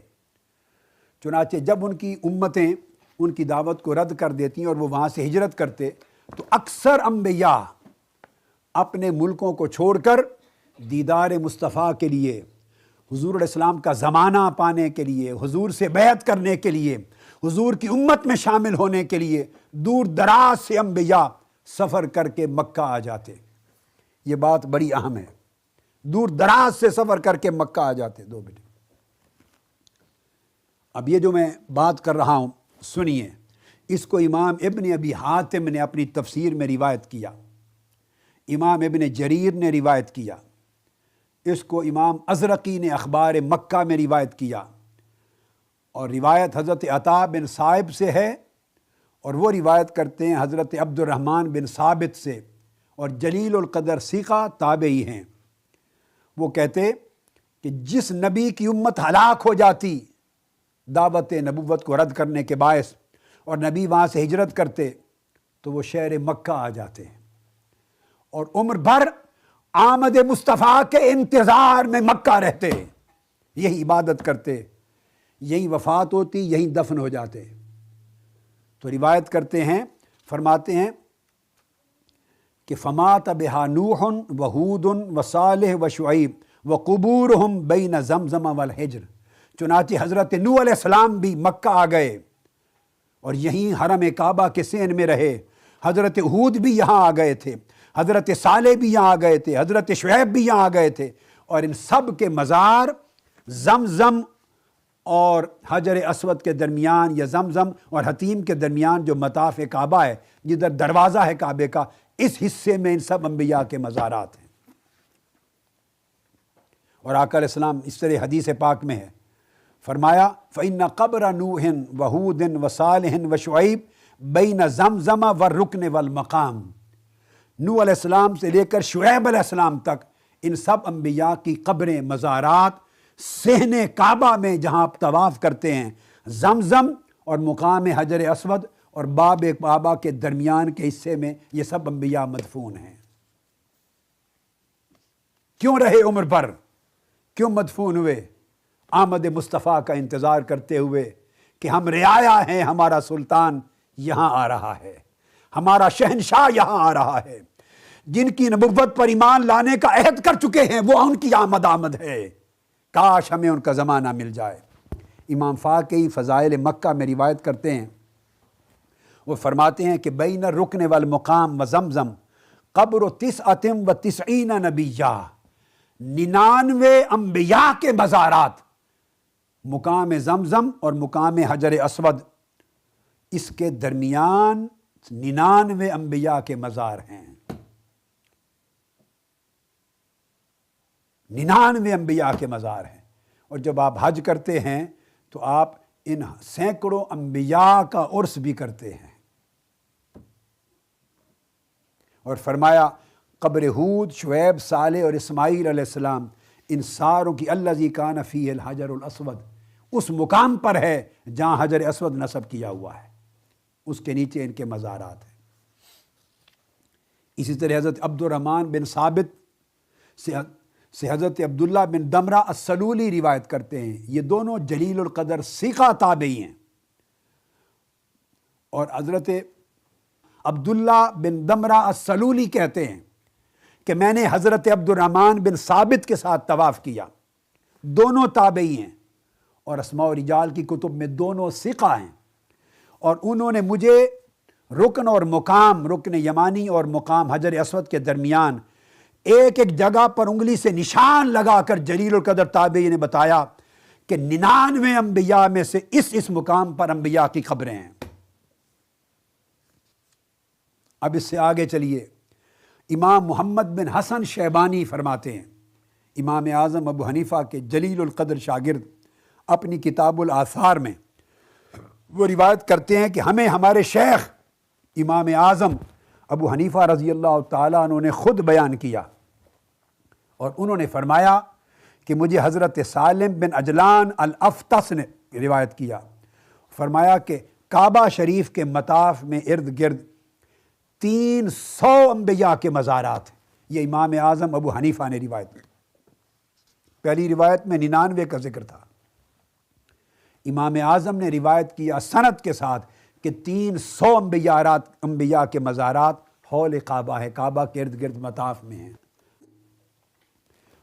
چنانچہ جب ان کی امتیں ان کی دعوت کو رد کر دیتی اور وہ وہاں سے ہجرت کرتے تو اکثر انبیاء اپنے ملکوں کو چھوڑ کر دیدار مصطفیٰ کے لیے، حضور علیہ السلام کا زمانہ پانے کے لیے، حضور سے بیعت کرنے کے لیے، حضور کی امت میں شامل ہونے کے لیے دور دراز سے انبیاء سفر کر کے مکہ آ جاتے۔ یہ بات بڑی اہم ہے، دور دراز سے سفر کر کے مکہ آ جاتے۔ دو منٹ، اب یہ جو میں بات کر رہا ہوں سنیے، اس کو امام ابن ابی حاتم نے اپنی تفسیر میں روایت کیا، امام ابن جریر نے روایت کیا، اس کو امام ازرقی نے اخبار مکہ میں روایت کیا، اور روایت حضرت عطا بن صائب سے ہے، اور وہ روایت کرتے ہیں حضرت عبد الرحمن بن ثابت سے، اور جلیل القدر ثقہ تابعی ہیں۔ وہ کہتے کہ جس نبی کی امت ہلاک ہو جاتی دعوت نبوت کو رد کرنے کے باعث اور نبی وہاں سے ہجرت کرتے تو وہ شہر مکہ آ جاتے اور عمر بھر آمد مصطفیٰ کے انتظار میں مکہ رہتے، یہی عبادت کرتے، یہی وفات ہوتی، یہی دفن ہو جاتے۔ تو روایت کرتے ہیں، فرماتے ہیں کہ فمات بہا نوح و ہود و صالح و شعیب و قبورہم بین زمزم والحجر۔ چنانچہ حضرت نوح علیہ السلام بھی مکہ آ گئے اور یہیں حرم کعبہ کے سین میں رہے، حضرت ہود بھی یہاں آ گئے تھے، حضرت صالح بھی یہاں آ گئے تھے، حضرت شعیب بھی یہاں آ گئے تھے، اور ان سب کے مزار زمزم اور حجر اسود کے درمیان یا زمزم اور حتیم کے درمیان جو مطاف کعبہ ہے، جدھر دروازہ ہے کعبے کا، اس حصے میں ان سب انبیاء کے مزارات ہیں۔ اور آقا علیہ السلام اس طرح حدیث پاک میں ہے، فرمایا فَإِنَّ قَبْرَ نُوحٍ وَهُودٍ وَصَالِحٍ وَشُعَيْبٍ بَيْنَ زَمْزَمَ وَالرُّكْنِ وَالْمَقَامِ۔ نوح علیہ السلام سے لے کر شعیب علیہ السلام تک ان سب انبیاء کی قبریں، مزارات صحن کعبہ میں جہاں آپ طواف کرتے ہیں، زمزم اور مقام حجر اسود اور باب کعبہ کے درمیان کے حصے میں یہ سب انبیاء مدفون ہیں۔ کیوں رہے عمر بھر؟ کیوں مدفون ہوئے؟ آمد مصطفیٰ کا انتظار کرتے ہوئے کہ ہم رعایا ہیں، ہمارا سلطان یہاں آ رہا ہے، ہمارا شہنشاہ یہاں آ رہا ہے، جن کی نبوت پر ایمان لانے کا عہد کر چکے ہیں، وہ ان کی آمد ہے، کاش ہمیں ان کا زمانہ مل جائے۔ امام فاقی فضائل مکہ میں روایت کرتے ہیں، وہ فرماتے ہیں کہ بین الرکن والمقام وزمزم قبر 99 نبیہ، 99 انبیاء کے مزارات مقام زمزم اور مقام حجر اسود، اس کے درمیان 99 انبیاء کے مزار ہیں۔ 99 انبیاء کے مزار ہیں۔ اور جب آپ حج کرتے ہیں تو آپ ان سینکڑوں انبیاء کا عرس بھی کرتے ہیں۔ اور فرمایا قبر ہود، شعیب، صالح اور اسماعیل علیہ السلام، ان ساروں کی الذی کان فیہ الحجر الاسود، اس مقام پر ہے جہاں حجر اسود نصب کیا ہوا ہے، اس کے نیچے ان کے مزارات ہیں۔ اسی طرح حضرت عبد الرحمن بن ثابت سے حضرت عبداللہ بن دمرہ السلولی روایت کرتے ہیں، یہ دونوں جلیل القدر ثقہ تابعی ہیں، اور حضرت عبداللہ بن دمرہ السلولی کہتے ہیں کہ میں نے حضرت عبد الرحمن بن ثابت کے ساتھ طواف کیا، دونوں تابعی ہیں اور اسماء و رجال کی کتب میں دونوں ثقہ ہیں، اور انہوں نے مجھے رکن اور مقام، رکن یمانی اور مقام حجر اسود کے درمیان ایک ایک جگہ پر انگلی سے نشان لگا کر جلیل القدر تابعی نے بتایا کہ 99 انبیاء میں سے اس مقام پر انبیاء کی قبریں ہیں۔ اب اس سے آگے چلیے، امام محمد بن حسن شیبانی فرماتے ہیں، امام اعظم ابو حنیفہ کے جلیل القدر شاگرد، اپنی کتاب الآثار میں وہ روایت کرتے ہیں کہ ہمیں ہمارے شیخ امام اعظم ابو حنیفہ رضی اللہ تعالیٰ عنہ نے خود بیان کیا، اور انہوں نے فرمایا کہ مجھے حضرت سالم بن عجلان الافطس نے روایت کیا، فرمایا کہ کعبہ شریف کے مطاف میں ارد گرد 300 انبیاء کے مزارات ہیں۔ یہ امام اعظم ابو حنیفہ نے روایت کی۔ پہلی روایت میں 99 کا ذکر تھا، امام اعظم نے روایت کیا سند کے ساتھ کہ 300 انبیاء کے مزارات حول کعبہ ہے، کعبہ کے ارد گرد مطاف میں ہیں۔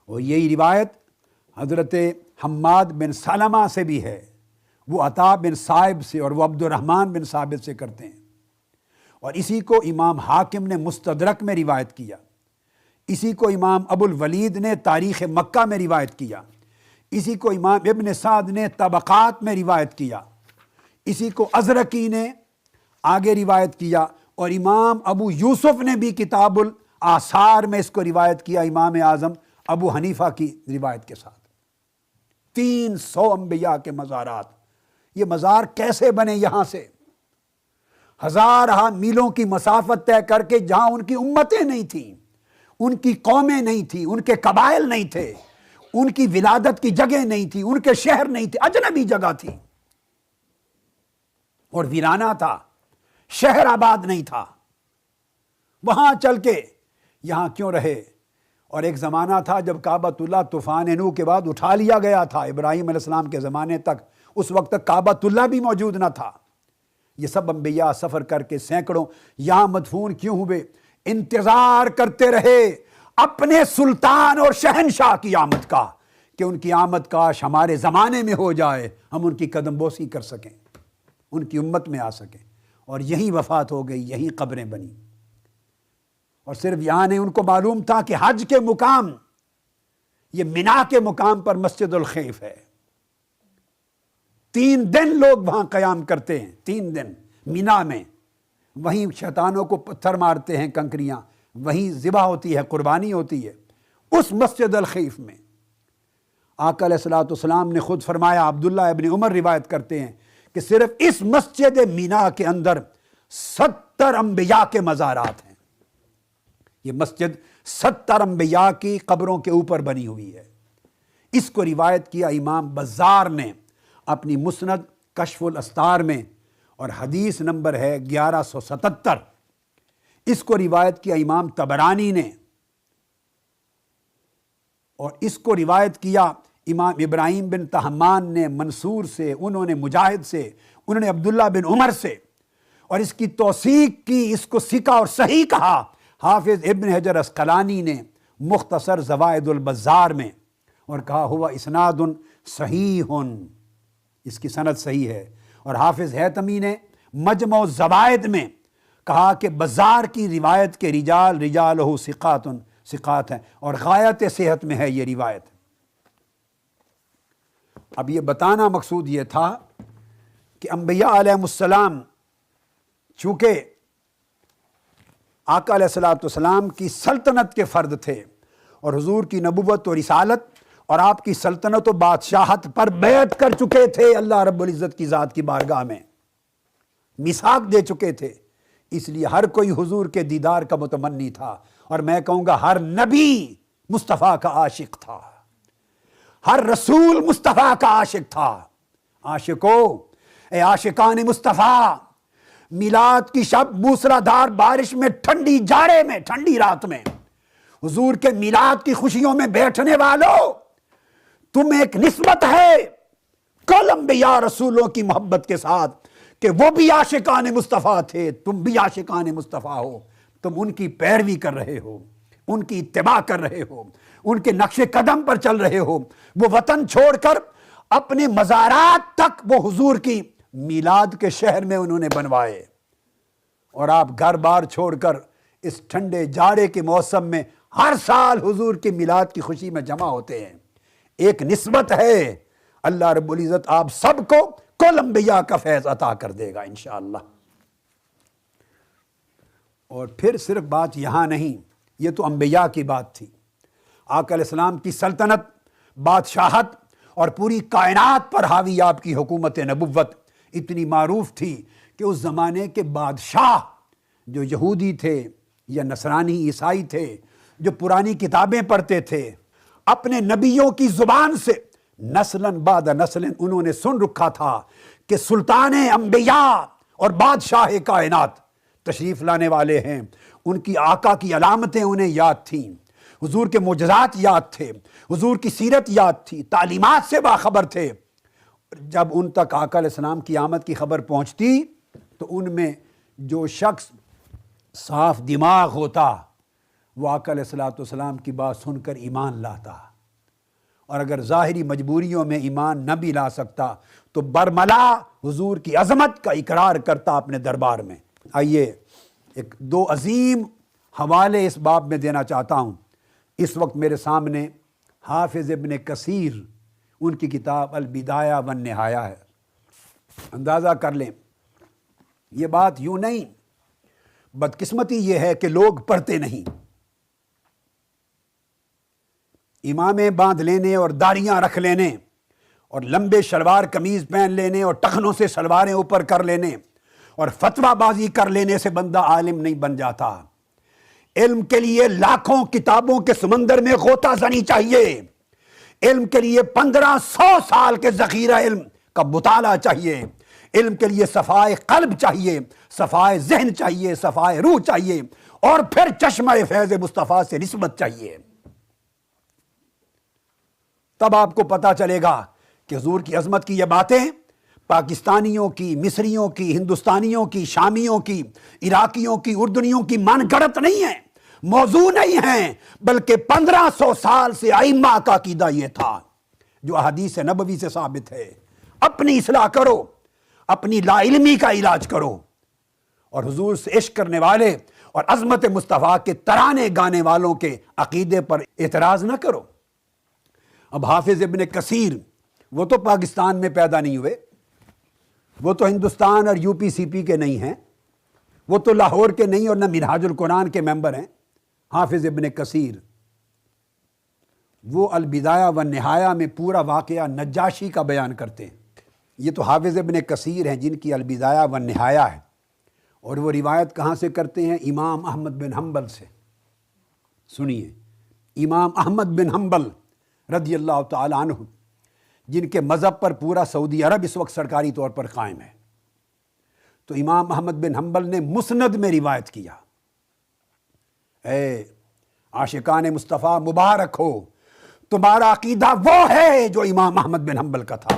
اور یہی روایت حضرت حماد بن سلمہ سے بھی ہے، وہ عطا بن صائب سے اور وہ عبد الرحمن بن ثابت سے کرتے ہیں، اور اسی کو امام حاکم نے مستدرک میں روایت کیا، اسی کو امام ابو الولید نے تاریخ مکہ میں روایت کیا، اسی کو امام ابن سعد نے طبقات میں روایت کیا، اسی کو ازرقی نے آگے روایت کیا، اور امام ابو یوسف نے بھی کتاب الآثار میں اس کو روایت کیا امام اعظم ابو حنیفہ کی روایت کے ساتھ۔ 300 انبیاء کے مزارات، یہ مزار کیسے بنے؟ یہاں سے ہزارہ میلوں کی مسافت طے کر کے، جہاں ان کی امتیں نہیں تھیں، ان کی قومیں نہیں تھیں، ان کے قبائل نہیں تھے، ان کی ولادت کی جگہ نہیں تھی، ان کے شہر نہیں تھے، اجنبی جگہ تھی اور ویرانہ تھا، شہر آباد نہیں تھا، وہاں چل کے یہاں کیوں رہے؟ اور ایک زمانہ تھا جب کعبۃ اللہ طوفان نوح کے بعد اٹھا لیا گیا تھا، ابراہیم علیہ السلام کے زمانے تک اس وقت تک کعبۃ اللہ بھی موجود نہ تھا۔ یہ سب انبیاء سفر کر کے سینکڑوں یہاں مدفون کیوں ہوئے؟ انتظار کرتے رہے اپنے سلطان اور شہنشاہ کی آمد کا، کہ ان کی آمد کاش ہمارے زمانے میں ہو جائے، ہم ان کی قدم بوسی کر سکیں، ان کی امت میں آ سکیں، اور یہی وفات ہو گئی، یہی قبریں بنی۔ اور صرف یہاں نہیں، ان کو معلوم تھا کہ حج کے مقام، یہ منا کے مقام پر مسجد الخیف ہے، 3 دن لوگ وہاں قیام کرتے ہیں، 3 دن مینا میں، وہیں شیطانوں کو پتھر مارتے ہیں کنکریاں، وہیں ذبح ہوتی ہے، قربانی ہوتی ہے، اس مسجد الخیف میں۔ آقا علیہ الصلوۃ والسلام نے خود فرمایا، عبداللہ ابن عمر روایت کرتے ہیں کہ صرف اس مسجد مینا کے اندر 70 انبیاء کے مزارات ہیں۔ یہ مسجد 70 انبیاء کی قبروں کے اوپر بنی ہوئی ہے۔ اس کو روایت کیا امام بزار نے اپنی مسند کشف الاستار میں، اور حدیث نمبر ہے 1177۔ اس کو روایت کیا امام طبرانی نے، اور اس کو روایت کیا امام ابراہیم بن طہمان نے منصور سے، انہوں نے مجاہد سے، انہوں نے عبداللہ بن عمر سے، اور اس کی توثیق کی، اس کو ثقہ اور صحیح کہا حافظ ابن حجر عسقلانی نے مختصر زوائد البزار میں، اور کہا ہوا اسناد صحیح، اس کی سند صحیح ہے۔ اور حافظ حیتمی نے مجمع الزوائد میں کہا کہ بزار کی روایت کے رجال رجالہ ثقات ہیں، اور غایت صحت میں ہے یہ روایت۔ اب یہ بتانا مقصود یہ تھا کہ انبیاء علیہ السلام چونکہ آقا علیہ الصلوۃ والسلام کی سلطنت کے فرد تھے، اور حضور کی نبوت و رسالت اور آپ کی سلطنت و بادشاہت پر بیعت کر چکے تھے، اللہ رب العزت کی ذات کی بارگاہ میں میثاق دے چکے تھے، اس لیے ہر کوئی حضور کے دیدار کا متمنی تھا، اور میں کہوں گا ہر نبی مصطفیٰ کا عاشق تھا، ہر رسول مصطفیٰ کا عاشق تھا۔ عاشقو، اے عاشقان مصطفیٰ، میلاد کی شب موسلادھار بارش میں، ٹھنڈی جاڑے میں، ٹھنڈی رات میں حضور کے میلاد کی خوشیوں میں بیٹھنے والوں، تم ایک نسبت ہے کل انبیاء رسولوں کی محبت کے ساتھ کہ وہ بھی عاشقان مصطفیٰ تھے، تم بھی عاشقان مصطفیٰ ہو، تم ان کی پیروی کر رہے ہو، ان کی اتباع کر رہے ہو، ان کے نقش قدم پر چل رہے ہو۔ وہ وطن چھوڑ کر اپنے مزارات تک وہ حضور کی میلاد کے شہر میں انہوں نے بنوائے، اور آپ گھر بار چھوڑ کر اس ٹھنڈے جاڑے کے موسم میں ہر سال حضور کی میلاد کی خوشی میں جمع ہوتے ہیں۔ ایک نسبت ہے، اللہ رب العزت آپ سب کو کل انبیاء کا فیض عطا کر دے گا انشاءاللہ۔ اور پھر صرف بات یہاں نہیں، یہ تو انبیاء کی بات تھی۔ آقا علیہ السلام کی سلطنت، بادشاہت اور پوری کائنات پر حاوی آپ کی حکومت نبوت اتنی معروف تھی کہ اس زمانے کے بادشاہ جو یہودی تھے یا نصرانی عیسائی تھے، جو پرانی کتابیں پڑھتے تھے، اپنے نبیوں کی زبان سے نسلاً بعد نسلاً انہوں نے سن رکھا تھا کہ سلطان انبیاء اور بادشاہ کائنات تشریف لانے والے ہیں۔ ان کی آقا کی علامتیں انہیں یاد تھیں، حضور کے معجزات یاد تھے، حضور کی سیرت یاد تھی، تعلیمات سے باخبر تھے۔ جب ان تک آقا علیہ السلام کی آمد کی خبر پہنچتی تو ان میں جو شخص صاف دماغ ہوتا وہ آقا علیہ السلام کی بات سن کر ایمان لاتا، اور اگر ظاہری مجبوریوں میں ایمان نہ بھی لا سکتا تو برملا حضور کی عظمت کا اقرار کرتا اپنے دربار میں۔ آئیے ایک 2 عظیم حوالے اس باب میں دینا چاہتا ہوں۔ اس وقت میرے سامنے حافظ ابن کثیر، ان کی کتاب البدایہ والنہایہ ہے۔ اندازہ کر لیں، یہ بات یوں نہیں، بدقسمتی یہ ہے کہ لوگ پڑھتے نہیں۔ امامیں باندھ لینے اور داڑیاں رکھ لینے اور لمبے شلوار قمیض پہن لینے اور ٹخنوں سے شلواریں اوپر کر لینے اور فتویٰ بازی کر لینے سے بندہ عالم نہیں بن جاتا۔ علم کے لیے لاکھوں کتابوں کے سمندر میں غوطہ زنی چاہیے، علم کے لیے 1500 سال کے ذخیرہ علم کا مطالعہ چاہیے، علم کے لیے صفائے قلب چاہیے، صفائے ذہن چاہیے، صفائے روح چاہیے، اور پھر چشمہ فیض مصطفیٰ سے نسبت چاہیے۔ تب آپ کو پتا چلے گا کہ حضور کی عظمت کی یہ باتیں پاکستانیوں کی، مصریوں کی، ہندوستانیوں کی، شامیوں کی، عراقیوں کی، اردنیوں کی من گڑت نہیں ہیں، موضوع نہیں ہیں، بلکہ 1500 سال سے ائمہ کا عقیدہ یہ تھا جو احادیث نبوی سے ثابت ہے۔ اپنی اصلاح کرو، اپنی لا علمی کا علاج کرو، اور حضور سے عشق کرنے والے اور عظمت مصطفیٰ کے ترانے گانے والوں کے عقیدے پر اعتراض نہ کرو۔ اب حافظ ابن کثیر وہ تو پاکستان میں پیدا نہیں ہوئے، وہ تو ہندوستان اور یو پی سی پی کے نہیں ہیں، وہ تو لاہور کے نہیں اور نہ منہاج القرآن کے ممبر ہیں۔ حافظ ابن کثیر وہ البدایہ والنہایہ میں پورا واقعہ نجاشی کا بیان کرتے ہیں۔ یہ تو حافظ ابن کثیر ہیں جن کی البدایہ والنہایہ ہے، اور وہ روایت کہاں سے کرتے ہیں؟ امام احمد بن حنبل سے۔ سنیے، امام احمد بن حنبل رضی اللہ تعالی عنہ، جن کے مذہب پر پورا سعودی عرب اس وقت سرکاری طور پر قائم ہے، تو امام احمد بن حنبل نے مسند میں روایت کیا، اے عاشقان مصطفیٰ مبارک ہو، تمہارا عقیدہ وہ ہے جو امام احمد بن حنبل کا تھا،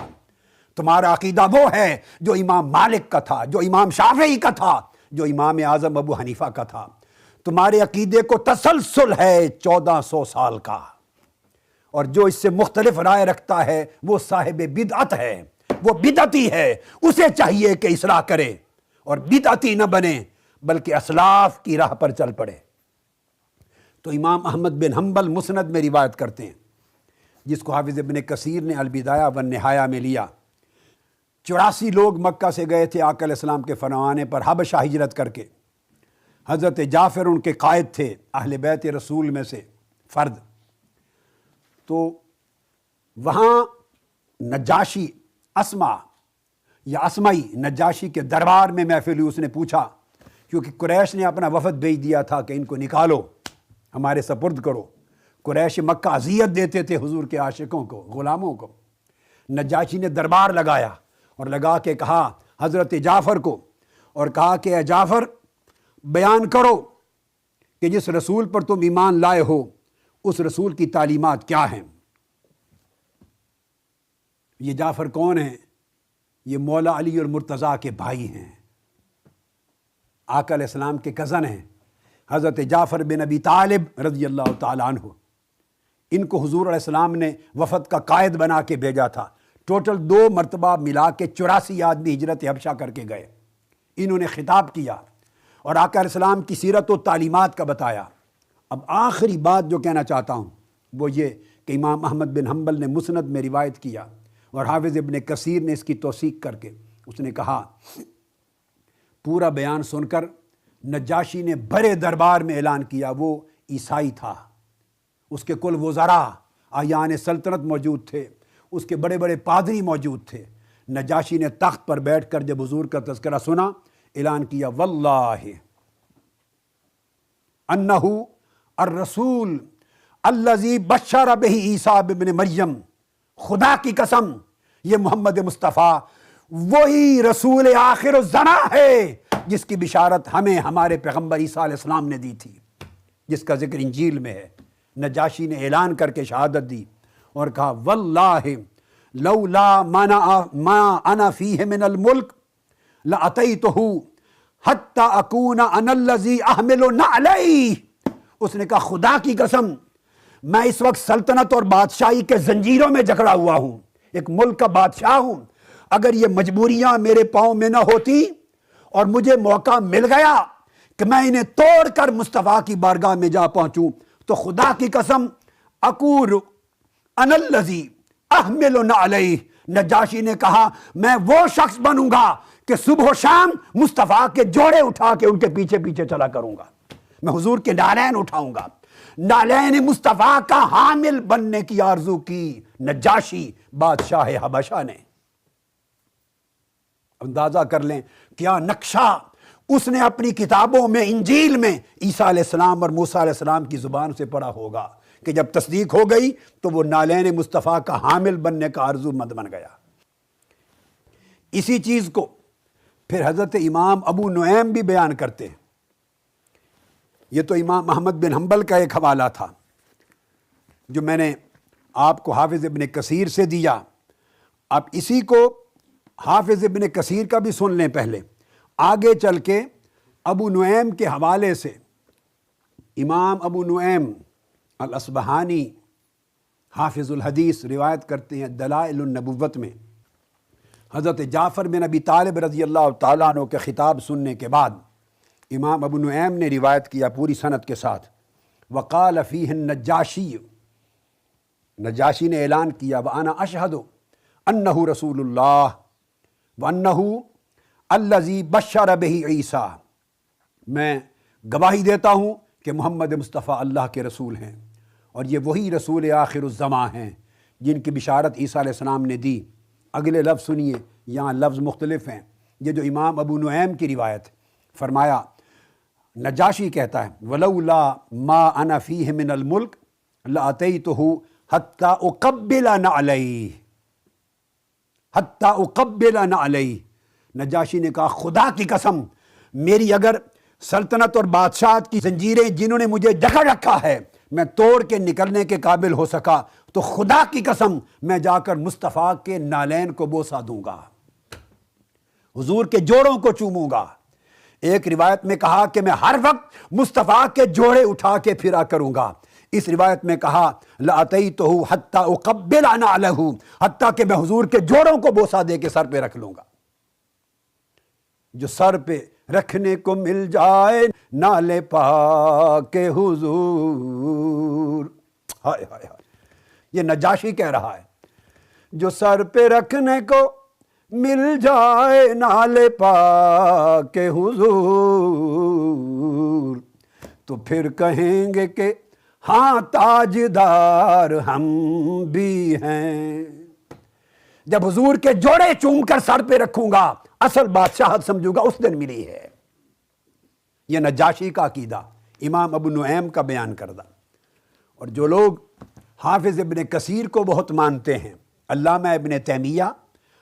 تمہارا عقیدہ وہ ہے جو امام مالک کا تھا، جو امام شافعی کا تھا، جو امام اعظم ابو حنیفہ کا تھا۔ تمہارے عقیدے کو تسلسل ہے 1400 سال کا، اور جو اس سے مختلف رائے رکھتا ہے وہ صاحب بدعت ہے، وہ بدعتی ہے، اسے چاہیے کہ اصلاح کرے اور بدعتی نہ بنے بلکہ اسلاف کی راہ پر چل پڑے۔ تو امام احمد بن حنبل مسند میں روایت کرتے ہیں، جس کو حافظ ابن کثیر نے البدایہ والنہایہ میں لیا۔ 84 لوگ مکہ سے گئے تھے آقا علیہ السلام کے فرمانے پر حبشہ ہجرت کر کے۔ حضرت جعفر ان کے قائد تھے، اہل بیت رسول میں سے فرد۔ تو وہاں نجاشی اسما یا اسمائی نجاشی کے دربار میں محفل ہوئی۔ اس نے پوچھا، کیونکہ قریش نے اپنا وفد بھیج دیا تھا کہ ان کو نکالو، ہمارے سپرد کرو۔ قریش مکہ اذیت دیتے تھے حضور کے عاشقوں کو، غلاموں کو۔ نجاشی نے دربار لگایا اور لگا کے کہا حضرت جعفر کو، اور کہا کہ اے جعفر بیان کرو کہ جس رسول پر تم ایمان لائے ہو اس رسول کی تعلیمات کیا ہیں۔ یہ جعفر کون ہیں؟ یہ مولا علی اور مرتضیٰ کے بھائی ہیں، آقا علیہ السلام کے کزن ہیں، حضرت جعفر بن ابی طالب رضی اللہ تعالیٰ عنہ۔ ان کو حضور علیہ السلام نے وفد کا قائد بنا کے بھیجا تھا۔ ٹوٹل 2 مرتبہ ملا کے 84 آدمی ہجرت حبشہ کر کے گئے۔ انہوں نے خطاب کیا اور آقا علیہ السلام کی سیرت و تعلیمات کا بتایا۔ اب آخری بات جو کہنا چاہتا ہوں وہ یہ کہ امام احمد بن حنبل نے مسند میں روایت کیا، اور حافظ ابن کثیر نے اس کی توثیق کر کے اس نے کہا، پورا بیان سن کر نجاشی نے بڑے دربار میں اعلان کیا، وہ عیسائی تھا، اس کے کل وزراء اعیان سلطنت موجود تھے، اس کے بڑے بڑے پادری موجود تھے۔ نجاشی نے تخت پر بیٹھ کر جب حضور کا تذکرہ سنا، اعلان کیا، واللہ انہ الرسول الذی بشر بہ عیسیٰ ابن مریم، خدا کی قسم یہ محمد مصطفیٰ وہی رسول آخر الزمان ہے جس کی بشارت ہمیں ہمارے پیغمبر عیسیٰ علیہ السلام نے دی تھی، جس کا ذکر انجیل میں ہے۔ نجاشی نے اعلان کر کے شہادت دی اور کہا، واللہ لولا ما انا فیہ من الملک لاتیتہ حتی اکون انا الذی احمل نعلیہ۔ اس نے کہا، خدا کی قسم میں اس وقت سلطنت اور بادشاہی کے زنجیروں میں جکڑا ہوا ہوں، ایک ملک کا بادشاہ ہوں، اگر یہ مجبوریاں میرے پاؤں میں نہ ہوتی اور مجھے موقع مل گیا کہ میں انہیں توڑ کر مصطفیٰ کی بارگاہ میں جا پہنچوں، تو خدا کی قسم اکون انا الذی احمل نعلیہ۔ نجاشی نے کہا، میں وہ شخص بنوں گا کہ صبح و شام مصطفیٰ کے جوڑے اٹھا کے ان کے پیچھے پیچھے چلا کروں گا، میں حضور کے نالین اٹھاؤں گا۔ نالین مصطفیٰ کا حامل بننے کی آرزو کی نجاشی بادشاہ حبشہ نے۔ اندازہ کر لیں کیا نقشہ اس نے اپنی کتابوں میں، انجیل میں عیسیٰ علیہ السلام اور موسیٰ علیہ السلام کی زبان سے پڑھا ہوگا کہ جب تصدیق ہو گئی تو وہ نالین مصطفیٰ کا حامل بننے کا آرزو مند بن گیا۔ اسی چیز کو پھر حضرت امام ابو نعیم بھی بیان کرتے ہیں۔ یہ تو امام احمد بن حنبل کا ایک حوالہ تھا جو میں نے آپ کو حافظ ابن کثیر سے دیا۔ اب اسی کو حافظ ابن کثیر کا بھی سن لیں پہلے، آگے چل کے ابو نعیم کے حوالے سے امام ابو نعیم الاصبہانی حافظ الحدیث روایت کرتے ہیں دلائل النبوت میں، حضرت جعفر بن ابی طالب رضی اللہ تعالیٰ عنہ کے خطاب سننے کے بعد امام ابو نعیم نے روایت کیا پوری سند کے ساتھ، وقال فیہ النجاشی، نجاشی نے اعلان کیا، وَأَنَا أَشْهَدُ أَنَّهُ رسول اللہ وَأَنَّهُ الذی بشر بہ عیسیٰ، میں گواہی دیتا ہوں کہ محمد مصطفیٰ اللہ کے رسول ہیں، اور یہ وہی رسول آخر الزماں ہیں جن کی بشارت عیسیٰ علیہ السلام نے دی۔ اگلے لفظ سنیے، یہاں لفظ مختلف ہیں۔ یہ جو امام ابو نعیم کی روایت، فرمایا نجاشی کہتا ہے وَلَوْلَا مَا أَنَا فِيهِ مِنَ الْمُلْكِ لَأَتَيْتُهُ حَتَّى أُقَبِّلَ نَعْلَيْهِ، حَتَّى أُقَبِّلَ نَعْلَيْهِ۔ نجاشی نے کہا خدا کی قسم، میری اگر سلطنت اور بادشاہت کی زنجیریں جنہوں نے مجھے جکڑ رکھا ہے میں توڑ کے نکلنے کے قابل ہو سکا تو خدا کی قسم میں جا کر مصطفیٰ کے نالین کو بوسہ دوں گا، حضور کے جوڑوں کو چوموں گا۔ ایک روایت میں کہا کہ میں ہر وقت مصطفیٰ کے جوڑے اٹھا کے پھرا کروں گا۔ اس روایت میں کہا لَأَتَيْتُهُ حَتَّى أُقَبِّلَ نَعْلَهُ، حتیٰ کہ میں حضور کے جوڑوں کو بوسہ دے کے سر پہ رکھ لوں گا۔ جو سر پہ رکھنے کو مل جائے نالے پاک حضور، ہائے ہائے ہائے، یہ نجاشی کہہ رہا ہے جو سر پہ رکھنے کو مل جائے نالے پاک حضور، تو پھر کہیں گے کہ ہاں تاجدار ہم بھی ہیں۔ جب حضور کے جوڑے چوم کر سر پہ رکھوں گا اصل بادشاہت سمجھوں گا، اس دن ملی ہے۔ یہ نجاشی کا عقیدہ امام ابو نعیم کا بیان کردہ۔ اور جو لوگ حافظ ابن کثیر کو بہت مانتے ہیں، علامہ ابن تیمیہ،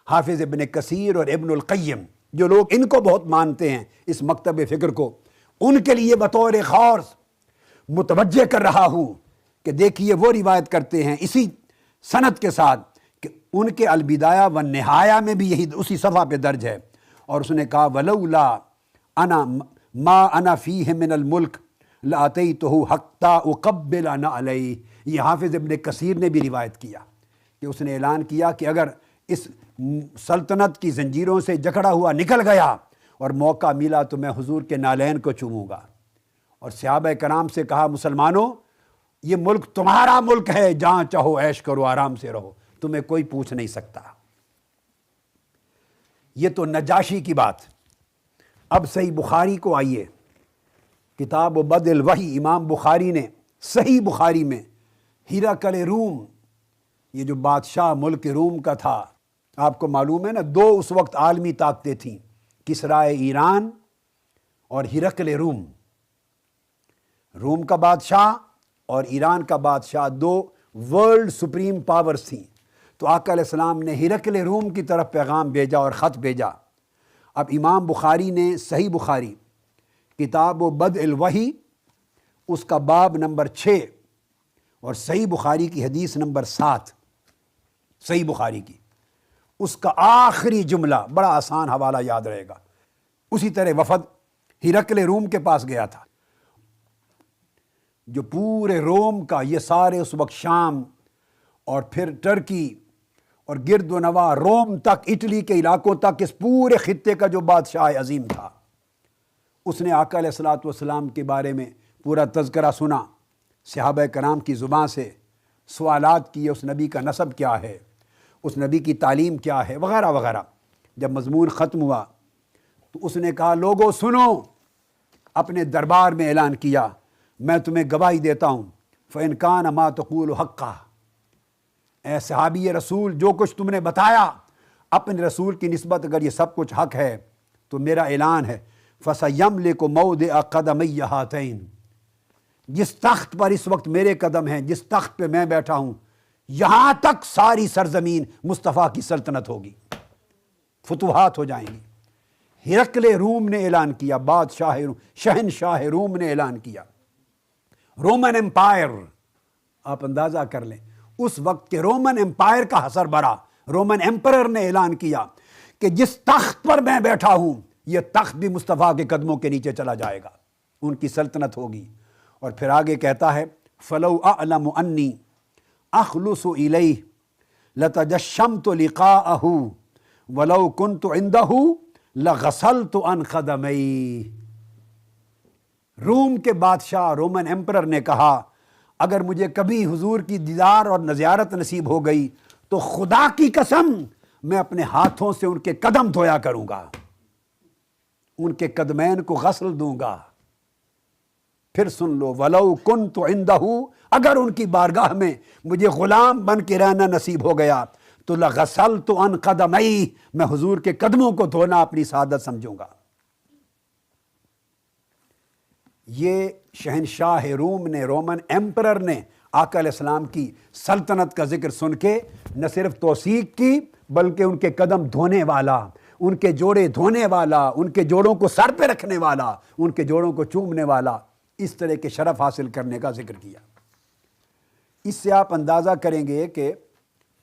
حافظ ابن کثیر اور ابن القیم، جو لوگ ان کو بہت مانتے ہیں اس مکتب فکر کو، ان کے لیے بطور خاص متوجہ کر رہا ہوں کہ دیکھیے وہ روایت کرتے ہیں اسی سند کے ساتھ کہ ان کے البدایہ والنہایہ میں بھی یہی اسی صفحہ پہ درج ہے، اور اس نے کہا وَلَوْلَا أَنَا مَا أَنَا فِيهِ مِنَ الْمُلْكِ لَأَتَيْتُهُ حَتَّى أُقَبِّلَ نَعْلَيْهِ۔ یہ حافظ ابن کثیر نے بھی روایت کیا کہ اس نے اعلان کیا کہ اگر اس سلطنت کی زنجیروں سے جکڑا ہوا نکل گیا اور موقع ملا تو میں حضور کے نالین کو چوموں گا۔ اور صحابہ کرام سے کہا مسلمانوں یہ ملک تمہارا ملک ہے، جہاں چاہو عیش کرو، آرام سے رہو، تمہیں کوئی پوچھ نہیں سکتا۔ یہ تو نجاشی کی بات۔ اب صحیح بخاری کو آئیے، کتاب و بدء الوحی، امام بخاری نے صحیح بخاری میں ہرقل روم، یہ جو بادشاہ ملک روم کا تھا، آپ کو معلوم ہے نا، دو اس وقت عالمی طاقتیں تھیں، کسرائے ایران اور ہرقل روم۔ روم کا بادشاہ اور ایران کا بادشاہ دو ورلڈ سپریم پاورز تھیں۔ تو آقا علیہ السلام نے ہرقل روم کی طرف پیغام بھیجا اور خط بھیجا۔ اب امام بخاری نے صحیح بخاری کتاب و بدء الوحی اس کا باب نمبر 6 اور صحیح بخاری کی حدیث نمبر 7، صحیح بخاری کی اس کا آخری جملہ، بڑا آسان حوالہ یاد رہے گا۔ اسی طرح وفد ہرقل روم کے پاس گیا تھا، جو پورے روم کا، یہ سارے اس وقت شام اور پھر ترکی اور گرد و نواح روم تک، اٹلی کے علاقوں تک، اس پورے خطے کا جو بادشاہ عظیم تھا، اس نے آقا علیہ السلام کے بارے میں پورا تذکرہ سنا، صحابہ کرام کی زبان سے سوالات کیے، اس نبی کا نسب کیا ہے، اس نبی کی تعلیم کیا ہے، وغیرہ وغیرہ۔ جب مضمون ختم ہوا تو اس نے کہا لوگو سنو، اپنے دربار میں اعلان کیا میں تمہیں گواہی دیتا ہوں فَإِنْ كَانَ مَا تَقُولُ حَقًّا، اے صحابی رسول جو کچھ تم نے بتایا اپنے رسول کی نسبت اگر یہ سب کچھ حق ہے تو میرا اعلان ہے فَسَيَمْلِكُ مَوْضِعَ قَدَمَيَّ هَاتَيْنِ، جس تخت پر اس وقت میرے قدم ہیں، جس تخت پہ میں بیٹھا ہوں، یہاں تک ساری سرزمین مصطفیٰ کی سلطنت ہوگی، فتوحات ہو جائیں گی۔ ہرقل روم نے اعلان کیا، بادشاہ روم، شہنشاہ روم نے اعلان کیا، رومن امپائر، آپ اندازہ کر لیں اس وقت کے رومن امپائر کا حسر برا، رومن امپرر نے اعلان کیا کہ جس تخت پر میں بیٹھا ہوں یہ تخت بھی مصطفیٰ کے قدموں کے نیچے چلا جائے گا، ان کی سلطنت ہوگی۔ اور پھر آگے کہتا ہے فَلَوْ أَعْلَمُ أَنِّي أَخْلُصُ إِلَيْهِ لَتَجَشَّمْتُ لِقَاءَهُ وَلَوْ كُنْتُ عِنْدَهُ لَغَسَلْتُ عَنْ خَدَمَيْهِ۔ روم کے بادشاہ رومن امپرر نے کہا اگر مجھے کبھی حضور کی دیدار اور زیارت نصیب ہو گئی تو خدا کی قسم میں اپنے ہاتھوں سے ان کے قدم دھویا کروں گا۔ ان کے قدمین کو غسل دوں گا۔ پھر سن لو، وَلَوْ كُنْتُ عِنْدَهُ، اگر ان کی بارگاہ میں مجھے غلام بن کے رہنا نصیب ہو گیا تو لَغَسَلْتُ عَنْ قَدَمَيْهِ، میں حضور کے قدموں کو دھونا اپنی سعادت سمجھوں گا۔ یہ شہنشاہ روم نے، رومن ایمپرر نے آقا علیہ السلام کی سلطنت کا ذکر سن کے نہ صرف توثیق کی بلکہ ان کے قدم دھونے والا، ان کے جوڑے دھونے والا، ان کے جوڑوں کو سر پہ رکھنے والا، ان کے جوڑوں کو چومنے والا، اس طرح کے شرف حاصل کرنے کا ذکر کیا۔ اس سے آپ اندازہ کریں گے کہ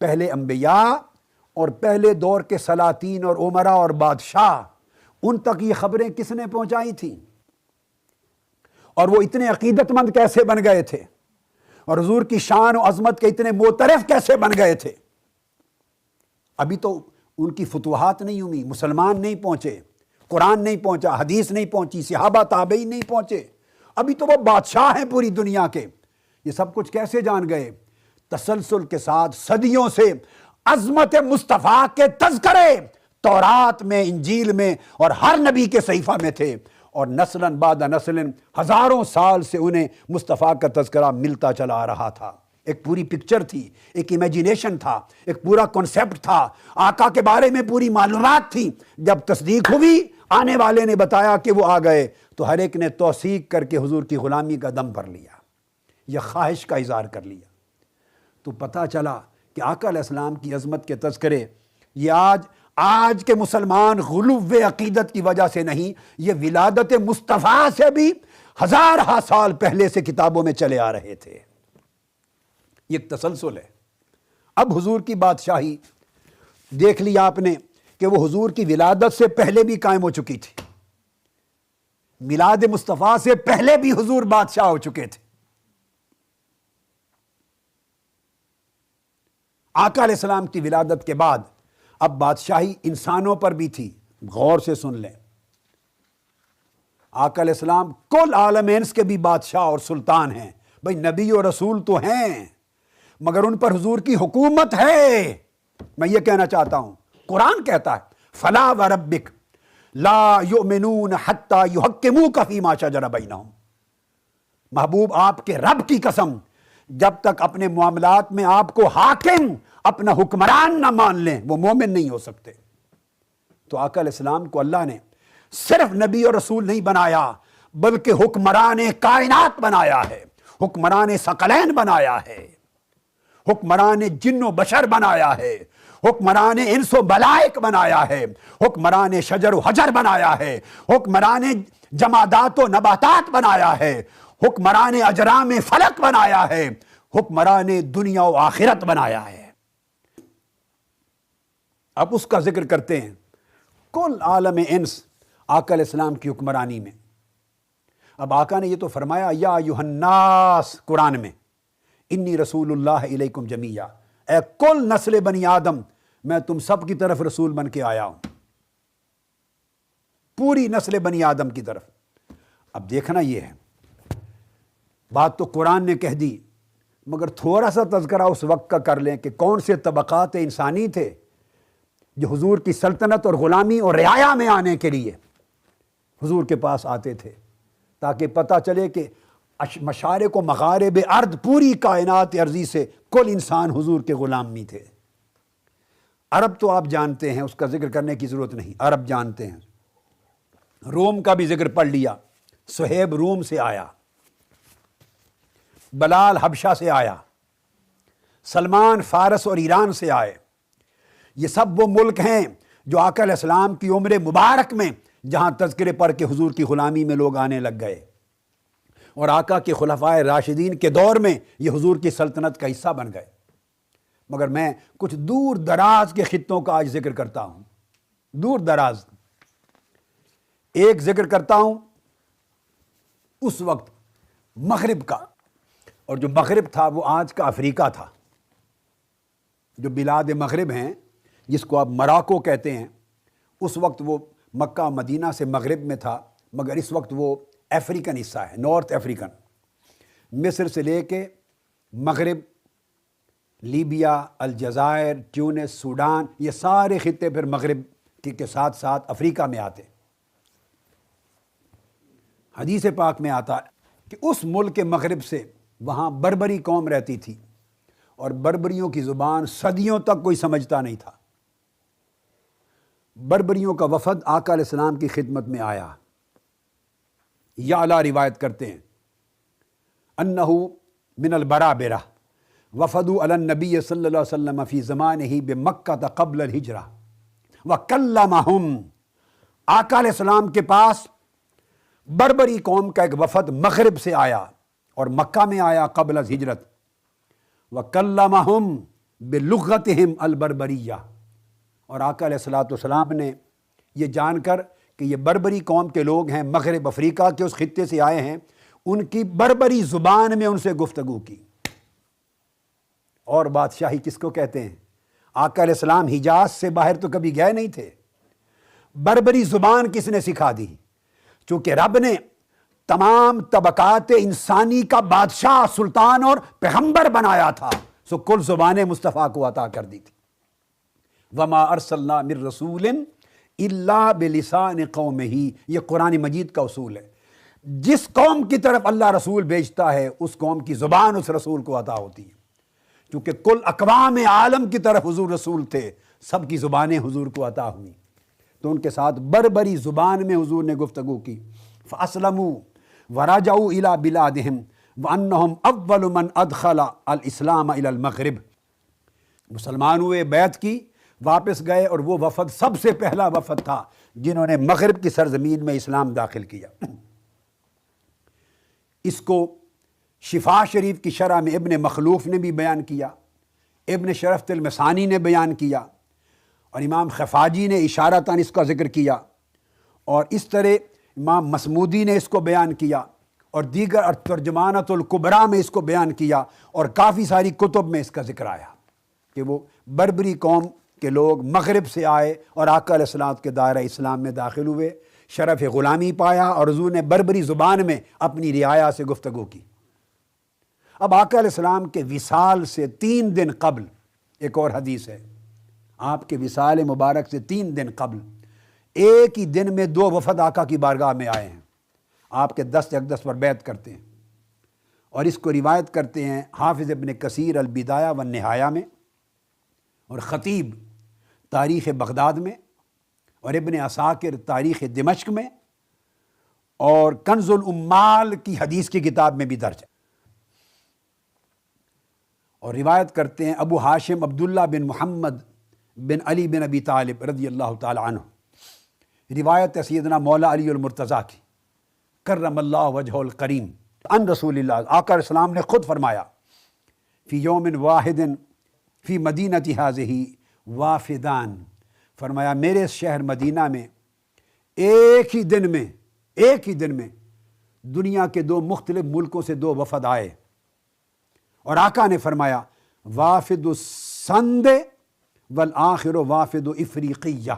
پہلے انبیاء اور پہلے دور کے سلاطین اور امراء اور بادشاہ، ان تک یہ خبریں کس نے پہنچائی تھیں، اور وہ اتنے عقیدت مند کیسے بن گئے تھے، اور حضور کی شان و عظمت کے اتنے معترف کیسے بن گئے تھے۔ ابھی تو ان کی فتوحات نہیں ہوئی، مسلمان نہیں پہنچے، قرآن نہیں پہنچا، حدیث نہیں پہنچی، صحابہ تابعین نہیں پہنچے، ابھی تو وہ بادشاہ ہیں پوری دنیا کے۔ یہ سب کچھ کیسے جان گئے؟ تسلسل کے ساتھ صدیوں سے عظمت مصطفیٰ کے تذکرے تورات میں، انجیل میں اور ہر نبی کے صحیفہ میں تھے، اور نسلاً بعد نسلاً ہزاروں سال سے انہیں مصطفیٰ کا تذکرہ ملتا چلا آ رہا تھا۔ ایک پوری پکچر تھی، ایک امیجینیشن تھا، ایک پورا کنسیپٹ تھا، آقا کے بارے میں پوری معلومات تھی۔ جب تصدیق ہوئی، آنے والے نے بتایا کہ وہ آ گئے، تو ہر ایک نے توثیق کر کے حضور کی غلامی کا دم بھر لیا یا خواہش کا اظہار کر لیا۔ تو پتہ چلا کہ آقا علیہ السلام کی عظمت کے تذکرے یہ آج کے مسلمان غلو عقیدت کی وجہ سے نہیں، یہ ولادت مصطفیٰ سے بھی ہزارہ سال پہلے سے کتابوں میں چلے آ رہے تھے۔ یہ ایک تسلسل ہے۔ اب حضور کی بادشاہی دیکھ لی آپ نے کہ وہ حضور کی ولادت سے پہلے بھی قائم ہو چکی تھی، میلاد مصطفیٰ سے پہلے بھی حضور بادشاہ ہو چکے تھے۔ آقا علیہ السلام کی ولادت کے بعد اب بادشاہی انسانوں پر بھی تھی۔ غور سے سن لیں، آقا علیہ السلام کل عالم انس کے بھی بادشاہ اور سلطان ہیں۔ بھئی نبی اور رسول تو ہیں، مگر ان پر حضور کی حکومت ہے۔ میں یہ کہنا چاہتا ہوں، قرآن کہتا ہے فَلَا وَرَبِّكَ لَا يُؤْمِنُونَ حَتَّى يُحَكِّمُوكَ فِي مَا شَجَرَ بَيْنَهُمْ۔ محبوب آپ کے رب کی قسم، جب تک اپنے معاملات میں آپ کو حاکم، اپنا حکمران نہ مان لیں، وہ مومن نہیں ہو سکتے۔ تو آقا علیہ السلام کو اللہ نے صرف نبی اور رسول نہیں بنایا بلکہ حکمران کائنات بنایا ہے، حکمران ثقلین بنایا ہے، حکمران جن و بشر بنایا ہے، حکمران انس و ملائک بنایا ہے، حکمران شجر و حجر بنایا ہے، حکمران جمادات و نباتات بنایا ہے، حکمران اجرام فلک بنایا ہے، حکمران دنیا و آخرت بنایا ہے۔ اب اس کا ذکر کرتے ہیں کل عالم انس آقا علیہ السلام کی حکمرانی میں۔ اب آقا نے یہ تو فرمایا یا ایھا الناس قرآن میں، انی رسول اللہ الیکم جمیعا، اے کل نسل بنی آدم، میں تم سب کی طرف رسول بن کے آیا ہوں، پوری نسل بنی آدم کی طرف۔ اب دیکھنا یہ ہے، بات تو قرآن نے کہہ دی، مگر تھوڑا سا تذکرہ اس وقت کا کر لیں کہ کون سے طبقات انسانی تھے جو حضور کی سلطنت اور غلامی اور رعایا میں آنے کے لیے حضور کے پاس آتے تھے، تاکہ پتہ چلے کہ مشارق و مغارب ارض، پوری کائنات ارضی سے کل انسان حضور کے غلام نہیں تھے۔ عرب تو آپ جانتے ہیں، اس کا ذکر کرنے کی ضرورت نہیں، عرب جانتے ہیں۔ روم کا بھی ذکر پڑھ لیا، صہیب روم سے آیا، بلال حبشہ سے آیا، سلمان فارس اور ایران سے آئے۔ یہ سب وہ ملک ہیں جو آقا علیہ السلام کی عمر مبارک میں جہاں تذکرے پڑھ کے حضور کی غلامی میں لوگ آنے لگ گئے، اور آقا کے خلفائے راشدین کے دور میں یہ حضور کی سلطنت کا حصہ بن گئے۔ مگر میں کچھ دور دراز کے خطوں کا آج ذکر کرتا ہوں، دور دراز۔ ایک ذکر کرتا ہوں اس وقت مغرب کا، اور جو مغرب تھا وہ آج کا افریقہ تھا۔ جو بلاد مغرب ہیں، جس کو آپ مراکو کہتے ہیں، اس وقت وہ مکہ مدینہ سے مغرب میں تھا، مگر اس وقت وہ افریقن حصہ ہے، نارتھ افریقن۔ مصر سے لے کے مغرب، لیبیا، الجزائر، ٹیونس، سوڈان، یہ سارے خطے پھر مغرب کے ساتھ ساتھ افریقہ میں آتے۔ حدیث پاک میں آتا ہے کہ اس ملک کے مغرب سے وہاں بربری قوم رہتی تھی اور بربریوں کی زبان صدیوں تک کوئی سمجھتا نہیں تھا۔ بربریوں کا وفد آقا علیہ السلام کی خدمت میں آیا۔ یعلا روایت کرتے ہیں انہو من البرابرہ وفدوا علی النبی صلی اللہ علیہ وسلم فی زمانہ بمکہ قبل الہجرہ وکلمہم۔ آقا علیہ السلام کے پاس بربری قوم کا ایک وفد مغرب سے آیا اور مکہ میں آیا قبل از ہجرت، وکلمہم بلغتہم البربریہ، اور آقا علیہ السلام نے یہ جان کر کہ یہ بربری قوم کے لوگ ہیں، مغرب افریقہ کے اس خطے سے آئے ہیں، ان کی بربری زبان میں ان سے گفتگو کی۔ اور بادشاہی کس کو کہتے ہیں؟ آقا علیہ السلام حجاز سے باہر تو کبھی گئے نہیں تھے۔ بربری زبان کس نے سکھا دی؟ چونکہ رب نے تمام طبقات انسانی کا بادشاہ، سلطان اور پیغمبر بنایا تھا، سو کل زبانیں مصطفیٰ کو عطا کر دی تھی۔ وما ارسلنا من رسول الا بلسان قومہ، یہ قرآن مجید کا اصول ہے۔ جس قوم کی طرف اللہ رسول بھیجتا ہے اس قوم کی زبان اس رسول کو عطا ہوتی ہے۔ چونکہ کل اقوام عالم کی طرف حضور رسول تھے، سب کی زبانیں حضور کو عطا ہوئی، تو ان کے ساتھ بربری زبان میں حضور نے گفتگو کی۔ فَأَسْلَمُوا وَرَجَعُوا إِلَى بِلَادِهِمْ وَأَنَّهُمْ أَوَّلُ مَنْ أَدْخَلَ الْإِسْلَامَ إِلَى الْمَغْرِبِ، مسلمان ہوئے، بیعت کی، واپس گئے، اور وہ وفد سب سے پہلا وفد تھا جنہوں نے مغرب کی سرزمین میں اسلام داخل کیا۔ اس کو شفا شریف کی شرح میں ابن مخلوف نے بھی بیان کیا، ابن شرفت المسانی نے بیان کیا، اور امام خفاجی نے اشارتاً اس کا ذکر کیا، اور اس طرح امام مسمودی نے اس کو بیان کیا، اور دیگر ترجمانۃ الکبریٰ میں اس کو بیان کیا، اور کافی ساری کتب میں اس کا ذکر آیا کہ وہ بربری قوم کے لوگ مغرب سے آئے اور آقا علیہ السلام کے دائرہ اسلام میں داخل ہوئے، شرف غلامی پایا، اور حضور نے بربری زبان میں اپنی رعایا سے گفتگو کی۔ اب آقا علیہ السلام کے وصال سے 3 دن قبل ایک اور حدیث ہے، آپ کے وصال مبارک سے 3 دن قبل ایک ہی دن میں 2 وفد آقا کی بارگاہ میں آئے ہیں، آپ کے دست اقدس پر بیعت کرتے ہیں، اور اس کو روایت کرتے ہیں حافظ ابن کثیر البدایہ والنہایہ میں، اور خطیب تاریخ بغداد میں، اور ابن عساکر تاریخ دمشق میں، اور کنز الامال کی حدیث کی کتاب میں بھی درج ہے۔ اور روایت کرتے ہیں ابو ہاشم عبداللہ بن محمد بن علی بن ابی طالب رضی اللہ تعالی عنہ، روایت ہے سیدنا مولا علی المرتضیٰ کی کرم اللہ وجہ الکریم، ان رسول اللہ، آقا علیہ السلام نے خود فرمایا فی یوم واحد فی مدینۃ ہذہ وافدان، فرمایا میرے اس شہر مدینہ میں ایک ہی دن میں دنیا کے 2 مختلف ملکوں سے 2 وفد آئے، اور آقا نے فرمایا وافد السند والآخر وافد افریقیہ،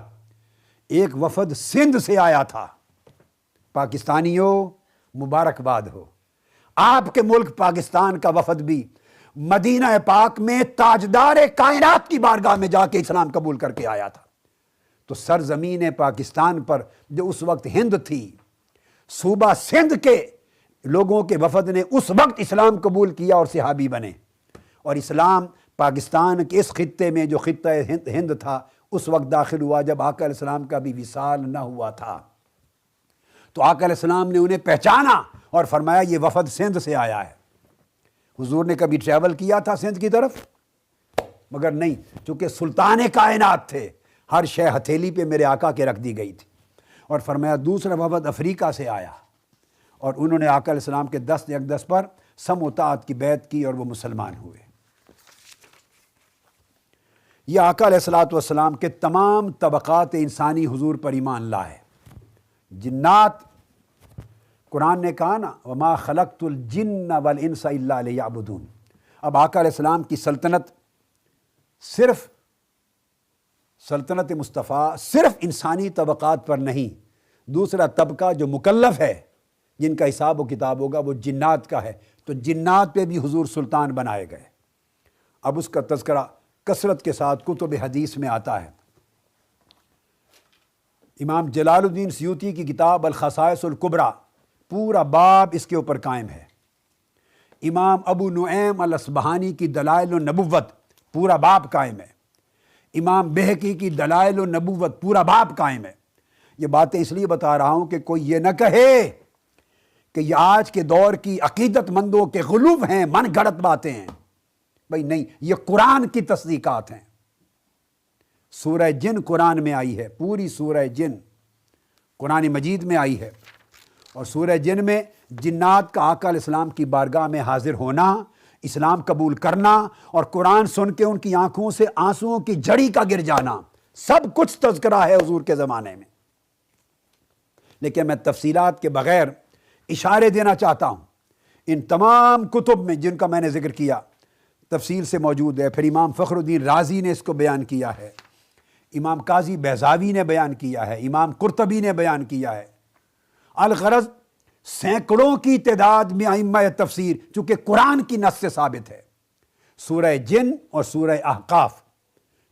ایک وفد سندھ سے آیا تھا، پاکستانیوں مبارکباد ہو، آپ کے ملک پاکستان کا وفد بھی مدینہ پاک میں تاجدار کائنات کی بارگاہ میں جا کے اسلام قبول کر کے آیا تھا۔ تو سرزمین پاکستان پر جو اس وقت ہند تھی، صوبہ سندھ کے لوگوں کے وفد نے اس وقت اسلام قبول کیا اور صحابی بنے، اور اسلام پاکستان کے اس خطے میں جو خطہ ہند تھا اس وقت داخل ہوا جب آقا علیہ السلام کا بھی وصال نہ ہوا تھا۔ تو آقا علیہ السلام نے انہیں پہچانا اور فرمایا یہ وفد سندھ سے آیا ہے۔ حضور نے کبھی ٹریول کیا تھا سندھ کی طرف؟ مگر نہیں، چونکہ سلطان کائنات تھے، ہر شے ہتھیلی پہ میرے آقا کے رکھ دی گئی تھی، اور فرمایا دوسرا وفد افریقہ سے آیا، اور انہوں نے آقا علیہ السلام کے دست اقدس پر سم و طاعت کی بیعت کی اور وہ مسلمان ہوئے۔ یہ آقا علیہ السلام کے تمام طبقات انسانی حضور پر ایمان لائے۔ جنات، قرآن نے کہا نا وما خلقت الجن والانس الا لیعبدون، اب آقا علیہ السلام کی سلطنت صرف سلطنت مصطفیٰ صرف انسانی طبقات پر نہیں، دوسرا طبقہ جو مکلف ہے جن کا حساب و کتاب ہوگا وہ جنات کا ہے، تو جنات پہ بھی حضور سلطان بنائے گئے۔ اب اس کا تذکرہ کثرت کے ساتھ کتب حدیث میں آتا ہے۔ امام جلال الدین سیوطی کی کتاب الخصائص الکبریٰ پورا باب اس کے اوپر قائم ہے۔ امام ابو نعیم الاصبہانی کی دلائل النبوت پورا باب قائم ہے۔ امام بہقی کی دلائل النبوت پورا باب قائم ہے۔ یہ باتیں اس لیے بتا رہا ہوں کہ کوئی یہ نہ کہے کہ یہ آج کے دور کی عقیدت مندوں کے غلوف ہیں، من گھڑت باتیں ہیں۔ بھائی نہیں، یہ قرآن کی تصدیقات ہیں۔ سورہ جن قرآن میں آئی ہے، پوری سورہ جن قرآن مجید میں آئی ہے، اور سورہ جن میں جنات کا آقا علیہ السلام کی بارگاہ میں حاضر ہونا، اسلام قبول کرنا اور قرآن سن کے ان کی آنکھوں سے آنسوؤں کی جھڑی کا گر جانا، سب کچھ تذکرہ ہے حضور کے زمانے میں۔ لیکن میں تفصیلات کے بغیر اشارے دینا چاہتا ہوں، ان تمام کتب میں جن کا میں نے ذکر کیا تفصیل سے موجود ہے۔ پھر امام فخر الدین رازی نے اس کو بیان کیا ہے، امام قاضی بیضاوی نے بیان کیا ہے، امام قرطبی نے بیان کیا ہے۔ الغرض سینکڑوں کی تعداد میں ائمہ تفسیر، چونکہ قرآن کی نص سے ثابت ہے۔ سورہ جن اور سورہ احقاف،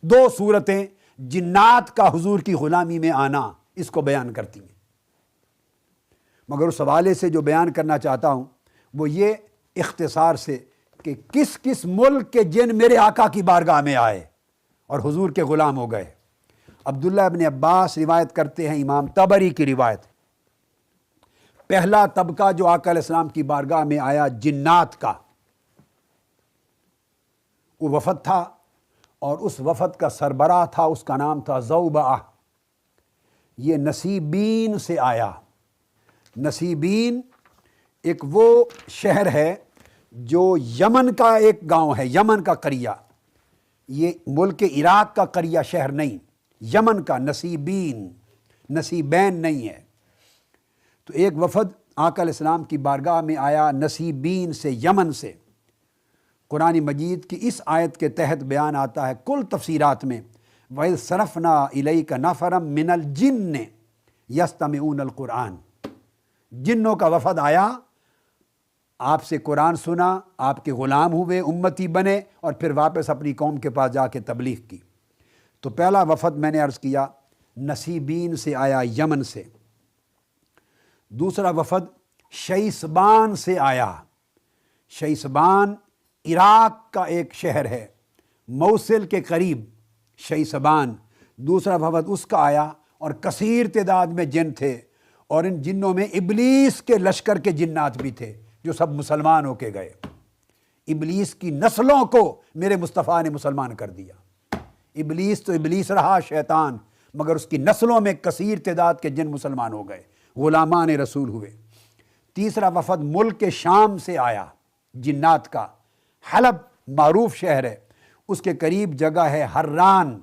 دو سورتیں جنات کا حضور کی غلامی میں آنا اس کو بیان کرتی ہیں۔ مگر اس حوالے سے جو بیان کرنا چاہتا ہوں وہ یہ اختصار سے کہ کس کس ملک کے جن میرے آقا کی بارگاہ میں آئے اور حضور کے غلام ہو گئے۔ عبداللہ ابن عباس روایت کرتے ہیں، امام طبری کی روایت، پہلا طبقہ جو آقا علیہ السلام کی بارگاہ میں آیا جنات کا، وہ وفد تھا، اور اس وفد کا سربراہ تھا، اس کا نام تھا زوبعہ۔ یہ نصیبین سے آیا۔ نصیبین ایک وہ شہر ہے جو یمن کا ایک گاؤں ہے، یمن کا قریہ، یہ ملک عراق کا قریہ شہر نہیں، یمن کا نصیبین، نصیبین نہیں ہے۔ تو ایک وفد آقا علیہ السلام کی بارگاہ میں آیا نصیبین سے، یمن سے۔ قرآن مجید کی اس آیت کے تحت بیان آتا ہے کل تفسیرات میں، وَإِذْ صَرَفْنَا إِلَيْكَ نَفَرًا مِّنَ الْجِنِّ يَسْتَمِعُونَ الْقُرْآنَ۔ جنوں کا وفد آیا، آپ سے قرآن سنا، آپ کے غلام ہوئے، امتی بنے، اور پھر واپس اپنی قوم کے پاس جا کے تبلیغ کی۔ تو پہلا وفد میں نے عرض کیا نصیبین سے آیا، یمن سے۔ دوسرا وفد شیسبان سے آیا۔ شیسبان عراق کا ایک شہر ہے، موصل کے قریب شیسبان۔ دوسرا وفد اس کا آیا، اور کثیر تعداد میں جن تھے، اور ان جنوں میں ابلیس کے لشکر کے جنات بھی تھے جو سب مسلمان ہو کے گئے۔ ابلیس کی نسلوں کو میرے مصطفیٰ نے مسلمان کر دیا۔ ابلیس تو ابلیس رہا، شیطان، مگر اس کی نسلوں میں کثیر تعداد کے جن مسلمان ہو گئے، غلامان رسول ہوئے۔ تیسرا وفد ملک شام سے آیا، جنات کا۔ حلب معروف شہر ہے، اس کے قریب جگہ ہے حران۔